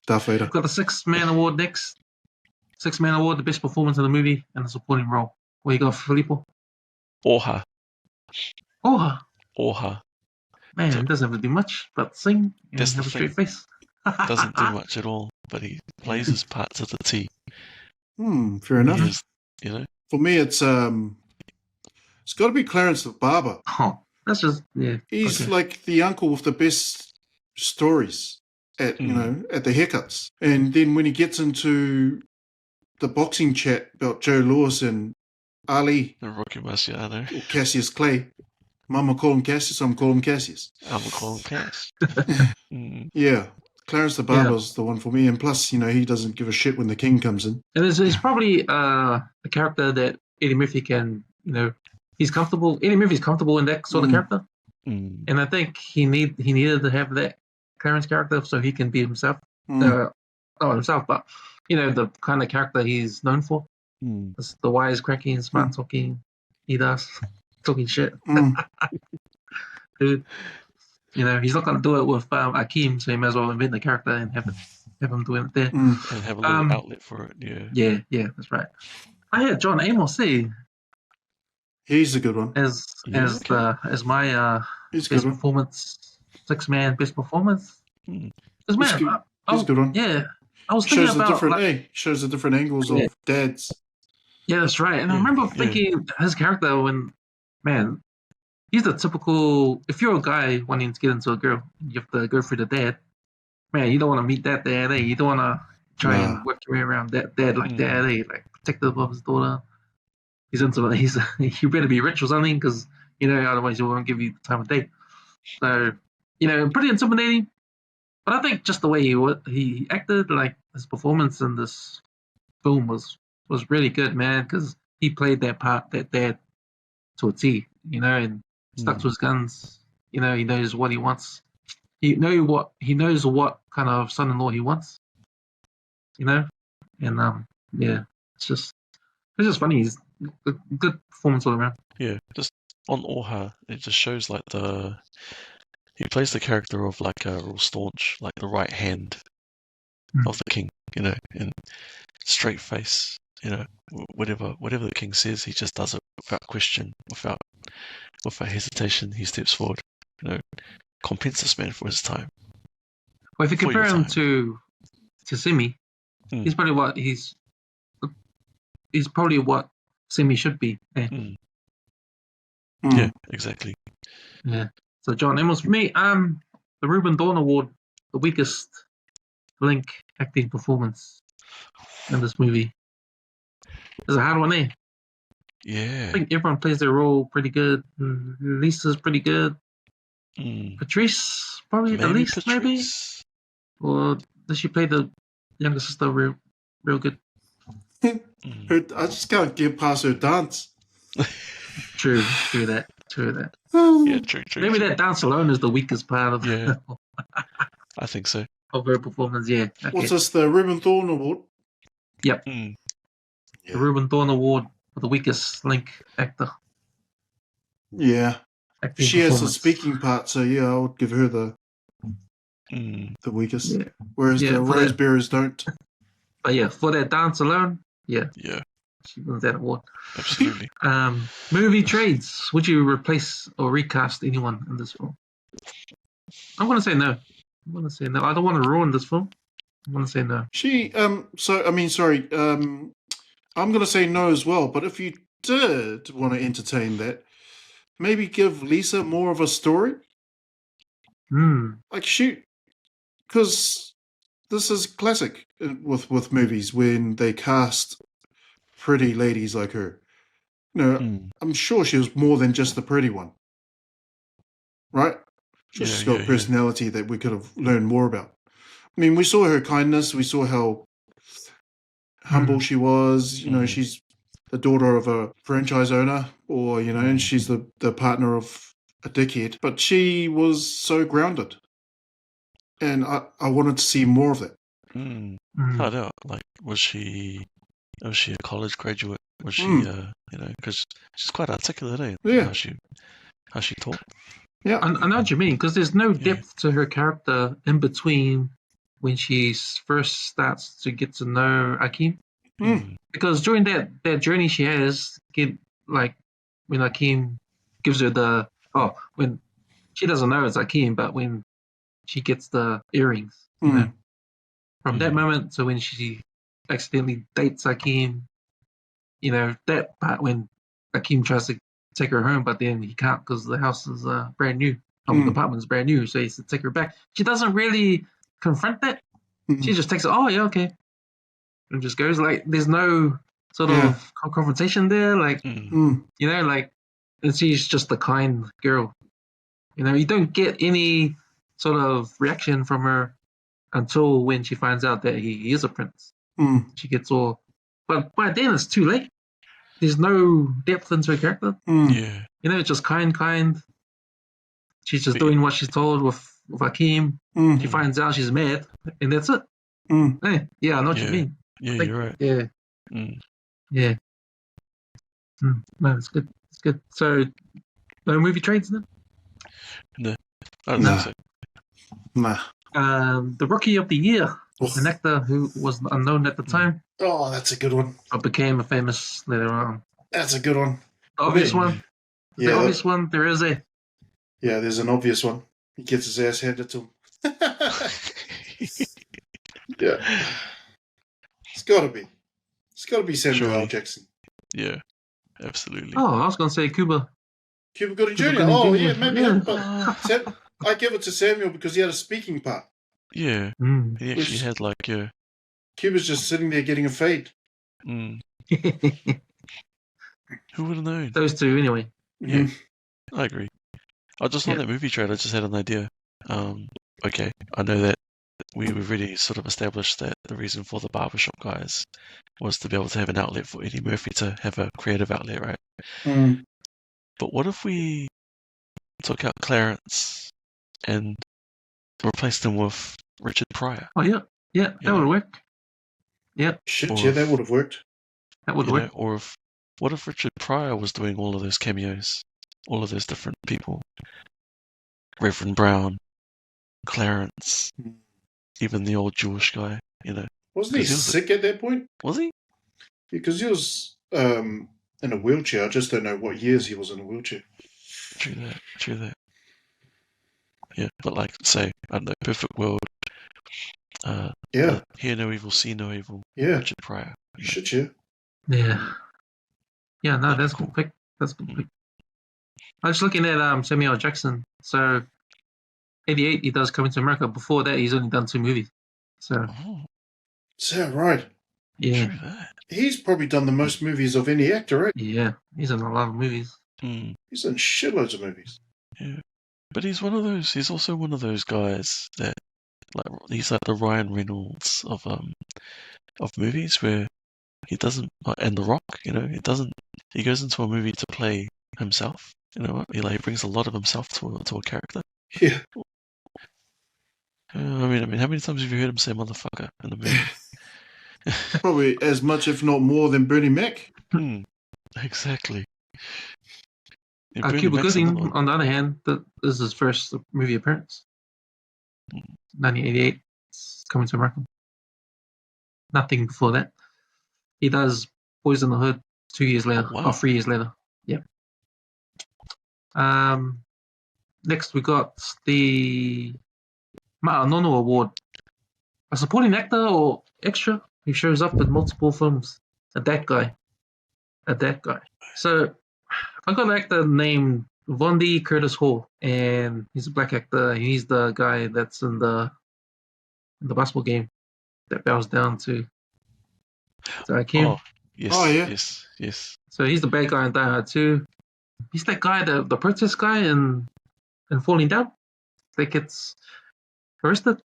Darth Vader. We've got the 6-Man Award next. 6-Man Award, the best performance in the movie and the supporting role. What you got, Filipo? Oha. Man, he doesn't have to do much but sing and That's have the a straight thing. face. Doesn't do much at all, but he plays his part to the T. Fair enough. He is, you know. For me, it's got to be Clarence the Barber. Oh, that's just He's like the uncle with the best stories at at the haircuts, and then when he gets into the boxing chat about Joe Louis and Ali, and Rocky Marciano, or Cassius Clay. Mama call him Cassius, I'm call him Cassius. I'm gonna call him Cass. Yeah, Clarence the Barber's the one for me, and plus, he doesn't give a shit when the king comes in. And it's probably a character that Eddie Murphy can, he's comfortable. Eddie Murphy's comfortable in that sort of character, and I think he needed to have that Clarence character so he can be himself. Not himself, but the kind of character he's known for. It's the wisecracking, smart talking. He does talking shit. Dude, he's not gonna do it with Akeem, so he might as well invent the character and have him doing it there. And have a little outlet for it. Yeah, that's right. I had John Amos say he's a good one as my best performance, 6-man best performance. Because man, he's a good one. Yeah, I was thinking shows the different angles of dads. Yeah, that's right. And I remember thinking his character man, he's the typical. If you're a guy wanting to get into a girl, you have to go through the dad. Man, you don't want to meet that dad. You don't want to try and work your way around that dad like that. Like protective of his daughter. He's into it. You better be rich or something because otherwise he won't give you the time of day. So pretty intimidating. But I think just the way he acted, like his performance in this film was really good, man. Because he played that part, that dad, to a T, and stuck to his guns. He knows what he wants. He knows what kind of son-in-law he wants. And it's just funny. He's a good performance all around. Yeah, just on Oha, it just shows like he plays the character of like a real staunch, like the right hand of the king, and straight face, whatever the king says, he just does it without question, without hesitation. He steps forward. compenses man for his time. Well, if you For your compare him time. to Simi, he's probably what Simi should be. Eh? Yeah, exactly. Yeah. So John Amos for me, the Ruben Dawn Award, the weakest Link acting performance in this movie. It's a hard one, eh? Yeah. I think everyone plays their role pretty good. Lisa's pretty good. Patrice probably the least, maybe. Or does she play the younger sister real good? I just can't get past her dance. True that. Yeah, true. Maybe that dance alone is the weakest part of I think so. of her performance. Yeah. Okay. What's this? The Ruben Thorne Award? Yep. The Ruben Thorne Award for the weakest Link actor. Yeah. Acting She has the performance. speaking part, so yeah, I would give her the weakest. Yeah. Whereas Yeah, the for that- Roseberries don't. But yeah, for that dance alone, yeah, she wins that award. Absolutely. Movie trades. Would you replace or recast anyone in this film? I'm gonna say no. I don't want to ruin this film. I'm gonna say no. I'm gonna say no as well, but if you did want to entertain that, maybe give Lisa more of a story. Like shoot, because this is classic with movies when they cast pretty ladies like her. I'm sure she was more than just the pretty one, right? She's got a personality that we could have learned more about. I mean, we saw her kindness. We saw how humble she was. She's the daughter of a franchise owner, or and she's the partner of a dickhead. But she was so grounded, and I wanted to see more of that. I don't like. Was she a college graduate? Was she because she's quite articulate, eh? Yeah. How she talked. Yeah, I know what you mean, because there's no depth to her character in between when she first starts to get to know Akeem. Because during that journey she has, when Akeem gives her when she doesn't know it's Akeem, but when she gets the earrings, from that moment to when she accidentally dates Akeem, that part when Akeem tries to take her home, but then he can't because the house is brand new. The apartment's brand new, so he has to take her back. She doesn't really confront that. She just takes it, oh yeah, okay. And just goes, there's no sort of confrontation there, and she's just a kind girl. You don't get any sort of reaction from her until when she finds out that he is a prince. She gets all, but by then it's too late. There's no depth into her character. Yeah. Just kind. She's just doing what she's told with Akeem. She finds out she's mad, and that's it. Hey, yeah, I know what you mean. Yeah, you're right. Yeah. Yeah. No, it's good. It's good. So, no movie trades then? No, I don't think so. Nah. The Rookie of the Year, an actor who was unknown at the time, Oh, that's a good one. but became famous later on. That's a good one. The obvious one. Yeah. The obvious one. There is a. Yeah, there's an obvious one. He gets his ass handed to him. Yeah. It's gotta be Samuel L. Jackson. Yeah, absolutely. Oh, I was gonna say Cuba. Cuba Gooding Jr. Gooding Oh, Jr. yeah, maybe. Yeah. But I give it to Samuel because he had a speaking part. Yeah, he actually had Cuba's just sitting there getting a fade. Who would have known? Those two, anyway. Yeah, I agree. I just on that movie trailer, I just had an idea. Okay, I know that we've already sort of established that the reason for the barbershop guys was to be able to have an outlet for Eddie Murphy to have a creative outlet, right? But what if we took out Clarence and replaced him with Richard Pryor? Oh yeah, that would work. Yeah. Shit, that would have worked. That would work. Or what if Richard Pryor was doing all of those cameos, all of those different people? Reverend Brown, Clarence, even the old Jewish guy, Wasn't he sick at that point? Was he? Because he was in a wheelchair. I just don't know what years he was in a wheelchair. True that. yeah. But like, say, I don't know, Perfect World. Yeah. Hear No Evil, See No Evil. Yeah. Richard Pryor. Should you? Yeah. Yeah, no, that's a good pick. That's a good pick. I was looking at Samuel Jackson. So, 88, he does Coming to America. Before that, he's only done 2 movies. So, Is that right? yeah. He's probably done the most movies of any actor, right? Yeah, he's in a lot of movies. He's in shitloads of movies. Yeah. But he's also one of those guys that, like, he's like the Ryan Reynolds of movies where he doesn't, and The Rock, he goes into a movie to play himself. You know what? He brings a lot of himself to a character. Yeah. I mean, how many times have you heard him say motherfucker in the movie? Probably as much, if not more, than Bernie Mac. Exactly. Cuba Gooding, on the other hand, this is his first movie appearance. 1988, Coming to America. Nothing before that. He does Boys in the Hood 2 years later, or 3 years later. Yep. Next, we got the Ma'anono Award. A supporting actor or extra who shows up in multiple films. A that guy. So, I got an actor named Vondi Curtis Hall, and he's a black actor. He's the guy that's in the basketball game that bows down to Hakim. Oh, yes. Oh, yeah. Yes. So he's the bad guy in Die Hard 2. He's that guy, the protest guy in Falling Down that gets arrested.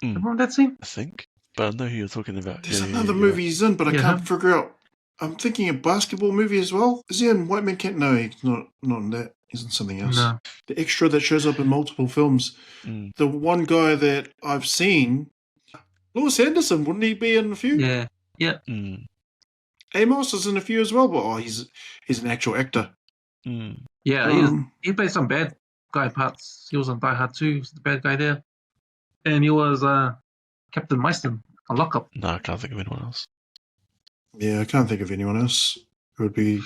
Remember that scene? I think. But I know who you're talking about. There's another movie he's in, but I can't figure out. I'm thinking a basketball movie as well. Is he in White Man Can't? No, he's not in that. He's in something else. No. The extra that shows up in multiple films. The one guy that I've seen, Lewis Anderson, wouldn't he be in a few? Yeah. Amos is in a few as well, but he's an actual actor. Yeah, he played some bad guy parts. He was on Die Hard 2. He was the bad guy there. And he was Captain Meiston on Lockup. No, I can't think of anyone else. Yeah, I can't think of anyone else who would be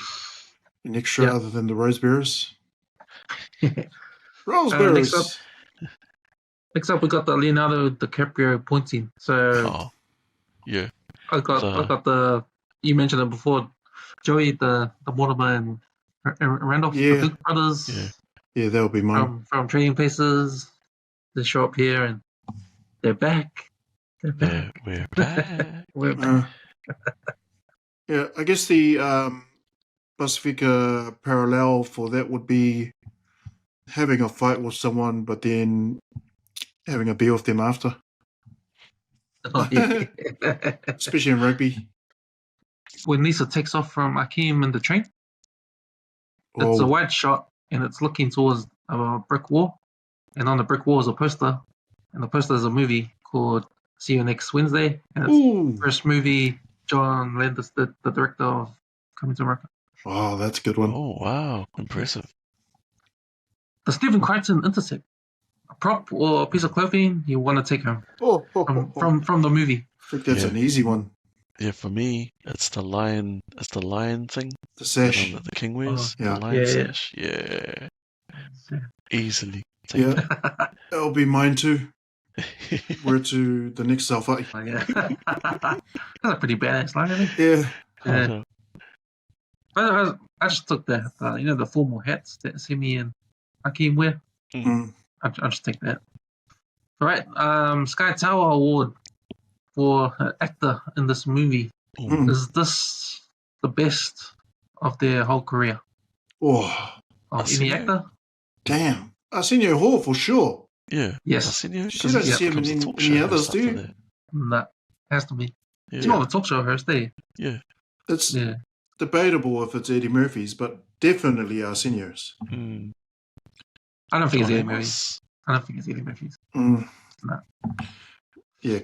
an extra other than the Rosebearers. Rosebearers! Next up, we got the Leonardo DiCaprio pointing. So, yeah. I got the, you mentioned it before, Joey, the Mortimer and Randolph, the Duke brothers. Yeah, that would be mine. From Trading Places. They show up here and they're back. We're back. We're back. Yeah, I guess the Pasifika parallel for that would be having a fight with someone, but then having a beer with them after. Oh, yeah. Especially in rugby. When Lisa takes off from Hakim in the train, it's a wide shot and it's looking towards a brick wall. And on the brick wall is a poster. And the poster is a movie called See You Next Wednesday. And it's the first movie John Landis, the director of Coming to America. Oh, that's a good one. Oh, wow. Impressive. The Stephen Crichton intercept. A prop or a piece of clothing you want to take home from the movie. I think that's an easy one. Yeah, for me, it's the lion thing. The sash. The king wears. The lion sash. Yeah. Easily. That'll be mine too. We're to the next Salfati. Oh, yeah. That's a pretty badass line, I think. Yeah. I just took the formal hats that Simi and Hakim wear. I'll just take that. All right. Sky Tower Award for actor in this movie. Is this the best of their whole career? Oh. Of any actor? Damn. Arsenio Hall for sure. Yeah. Yes. Arsenio. You don't see him in any others, do you? No. Has to be. It's not a talk show host, eh? Yeah. It's debatable if it's Eddie Murphy's, but definitely Arsenio's. I don't think it's Eddie Murphy's. No. Yeah,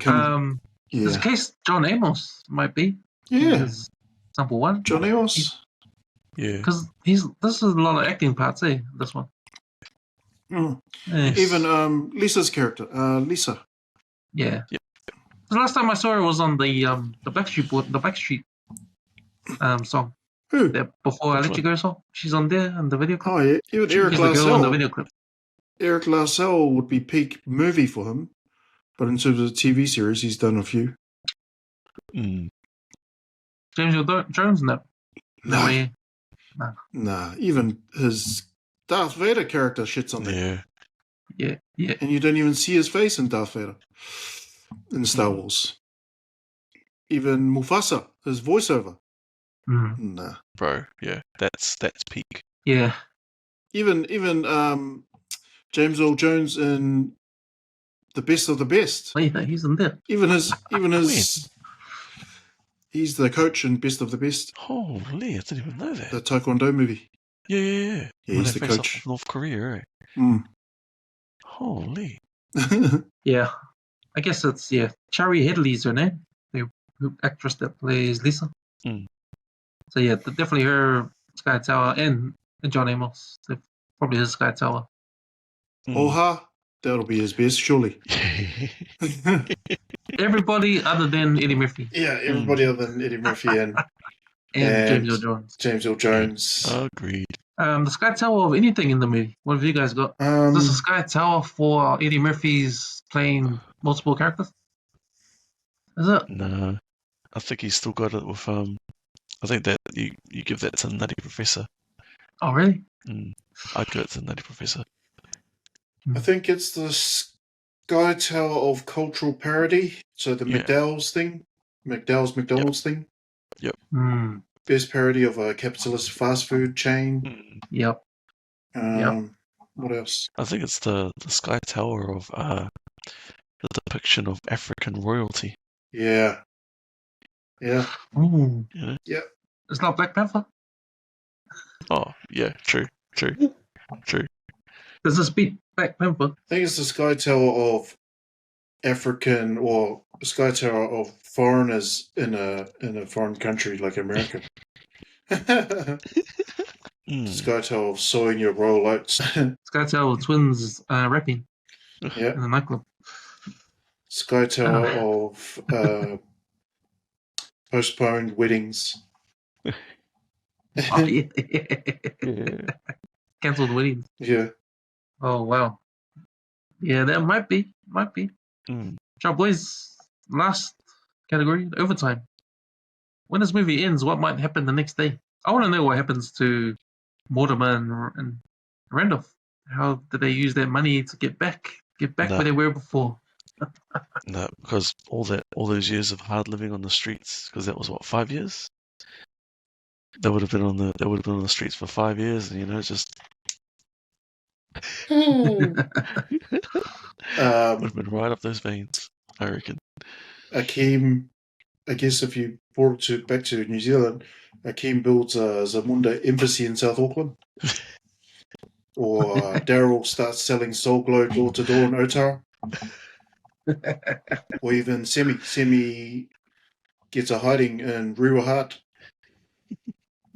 there's a case John Amos might be. Yeah. Number one. John Amos. Yeah. Because this is a lot of acting parts, eh? This one. Yes. Even Lisa's character, Lisa. Yeah. The last time I saw her was on the Blackstreet song. Who? Before I Let You Go song. She's on there in the video clip. Oh yeah, even Eric She's the girl in the Larsell. video clip. Eric Larsell would be peak movie for him, but in terms of the TV series, he's done a few. Mm. James Earl Jones, no. No. Way. Nah, even his Darth Vader character shits on that. Yeah. And you don't even see his face in Darth Vader in Star Wars. Even Mufasa, his voiceover. Nah. Bro, yeah, that's peak. Yeah. Even James Earl Jones in The Best of the Best. Oh, yeah, he's in there. Even his he's the coach in Best of the Best. Holy, I didn't even know that. The Taekwondo movie. Yeah. Yeah, When he's they the face coach. off North Korea, right? Mm. Holy. Yeah. I guess it's, Cherry Headley's her name. The actress that plays Lisa. Mm. So, yeah, definitely her, Sky Tower, and John Amos. They're probably his Sky Tower. Oha, that'll be his best, surely. Everybody other than Eddie Murphy. Yeah, everybody other than Eddie Murphy and James Earl Jones. James Earl Jones. Agreed. The Sky Tower of anything in the movie. What have you guys got? Is this a Sky Tower for Eddie Murphy's playing multiple characters? Is it? No. I think he's still got it with I think that you give that to Nutty Professor. Oh, really? I'd give it to Nutty Professor. I think it's the Sky Tower of cultural parody. So the McDowell's thing. McDonald's thing. Yep. Best parody of a capitalist fast food chain. Yep. What else? I think it's the Sky Tower of the depiction of African royalty. Yeah. Ooh. You know? Yep. It's not Black Panther? Oh, yeah, true. Does this beat Black Panther? I think it's the Sky Tower of African, or Sky Tower of foreigners in a foreign country like America. Sky Tower of sowing your royal oats. Sky Tower of twins rapping Yeah. in a nightclub. Sky Tower of postponed weddings. Oh, yeah. Cancelled weddings. Yeah. Oh, wow. Yeah, that might be. Ciao, boys. Last category, overtime. When this movie ends, what might happen the next day? I want to know what happens to Mortimer and Randolph. How did they use that money to get back where they were before? No, because all those years of hard living on the streets, because that was what, 5 years? They would have been on the streets for 5 years, and just would have been right up those veins, I reckon. Akeem, I guess if you brought it back to New Zealand, Akeem builds a Zamunda embassy in South Auckland. Or Daryl starts selling Soul Glow door to door in Otara. Or even Semi gets a hiding in Ruahat.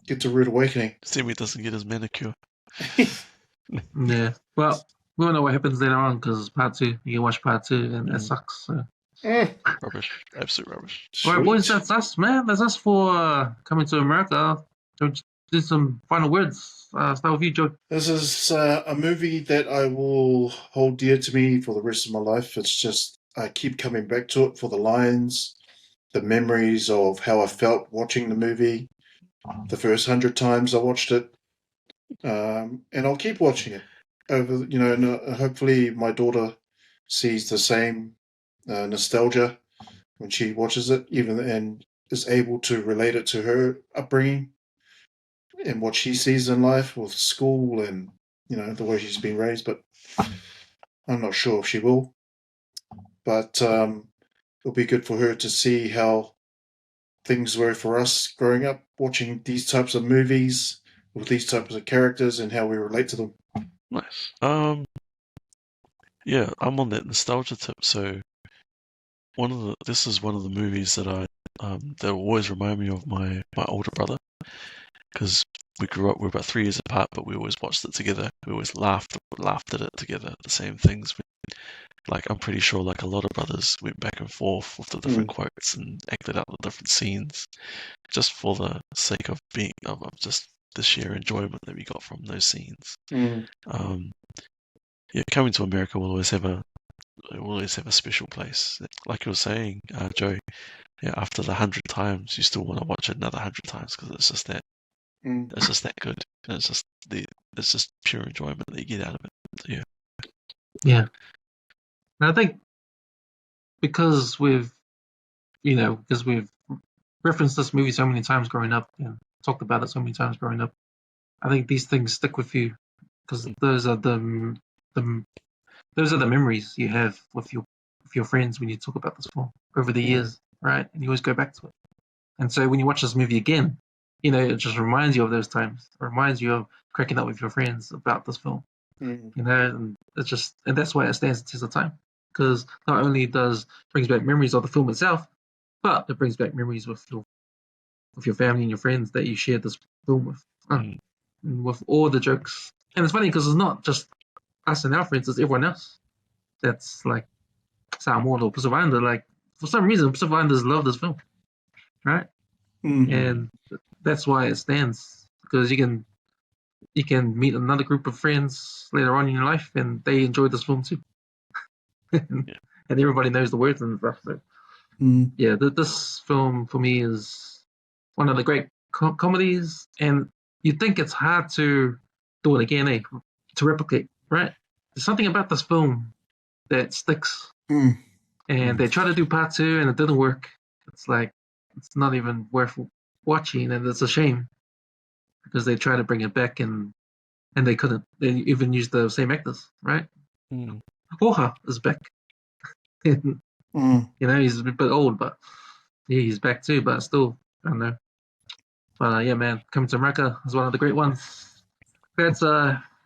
Gets a rude awakening. Semi doesn't get his manicure. Yeah. Well, we won't know what happens later on because it's part 2. You can watch part 2 and that sucks. So. Rubbish. Absolute rubbish. All right, boys, that's us, man. That's us for coming to America. Don't do some final words. Start with you, Joe. This is a movie that I will hold dear to me for the rest of my life. It's just, I keep coming back to it for the lines, the memories of how I felt watching the movie, the first 100 times I watched it. And I'll keep watching it over, and hopefully my daughter sees the same nostalgia when she watches it, and is able to relate it to her upbringing and what she sees in life with school and, the way she's been raised. But I'm not sure if she will. But it'll be good for her to see how things were for us growing up, watching these types of movies with these types of characters and how we relate to them. Nice. Yeah, I'm on that nostalgia tip. So this is one of the movies that that always remind me of my older brother, because we grew up, we're about 3 years apart, but we always watched it together. We always laughed at it together, the same things. Like, I'm pretty sure like a lot of brothers went back and forth with the different quotes and acted out the different scenes, just for the sake of of just the sheer enjoyment that we got from those scenes. yeah, coming to America will always have a special place. Like you were saying, Joe, yeah, after the 100 times, you still want to watch it another 100 times because it's just that good. And it's just pure enjoyment that you get out of it. So, yeah. Yeah. And I think because we've referenced this movie so many times growing up and talked about it so many times growing up, I think these things stick with you because those are the memories you have with your friends when you talk about this film over the years, right? And you always go back to it. And so when you watch this movie again, it just reminds you of those times. It reminds you of cracking up with your friends about this film. And and that's why it stands the test of time. Because not only brings back memories of the film itself, but it brings back memories with your family and your friends that you shared this film with. And with all the jokes. And it's funny because it's not just us and our friends, it's everyone else. That's like Samoan or Pacific Islander. Like, for some reason, Pacific Islanders love this film. Right? And that's why it stands. Because you can meet another group of friends later on in your life and they enjoy this film too. And everybody knows the words and stuff. So, yeah, this film for me is one of the great comedies, and you'd think it's hard to do it again, to replicate, right? There's something about this film that sticks. And they tried to do part 2 and it didn't work. It's like, it's not even worth watching, and it's a shame because they tried to bring it back and they couldn't. They even used the same actors, right? Oha is back. He's a bit old, but yeah, he's back too. But still, I don't know. But yeah, man, Coming to America is one of the great ones. Let's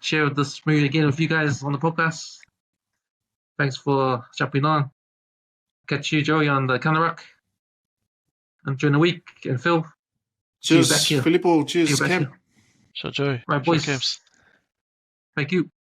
share this movie again with you guys on the podcast. Thanks for jumping on. Catch you, Joey, on the Counter Rock. And during the week, and Phil. Cheers, Filippo. Cheers, Cam. Sure, Joey. Right, boys. Thank you.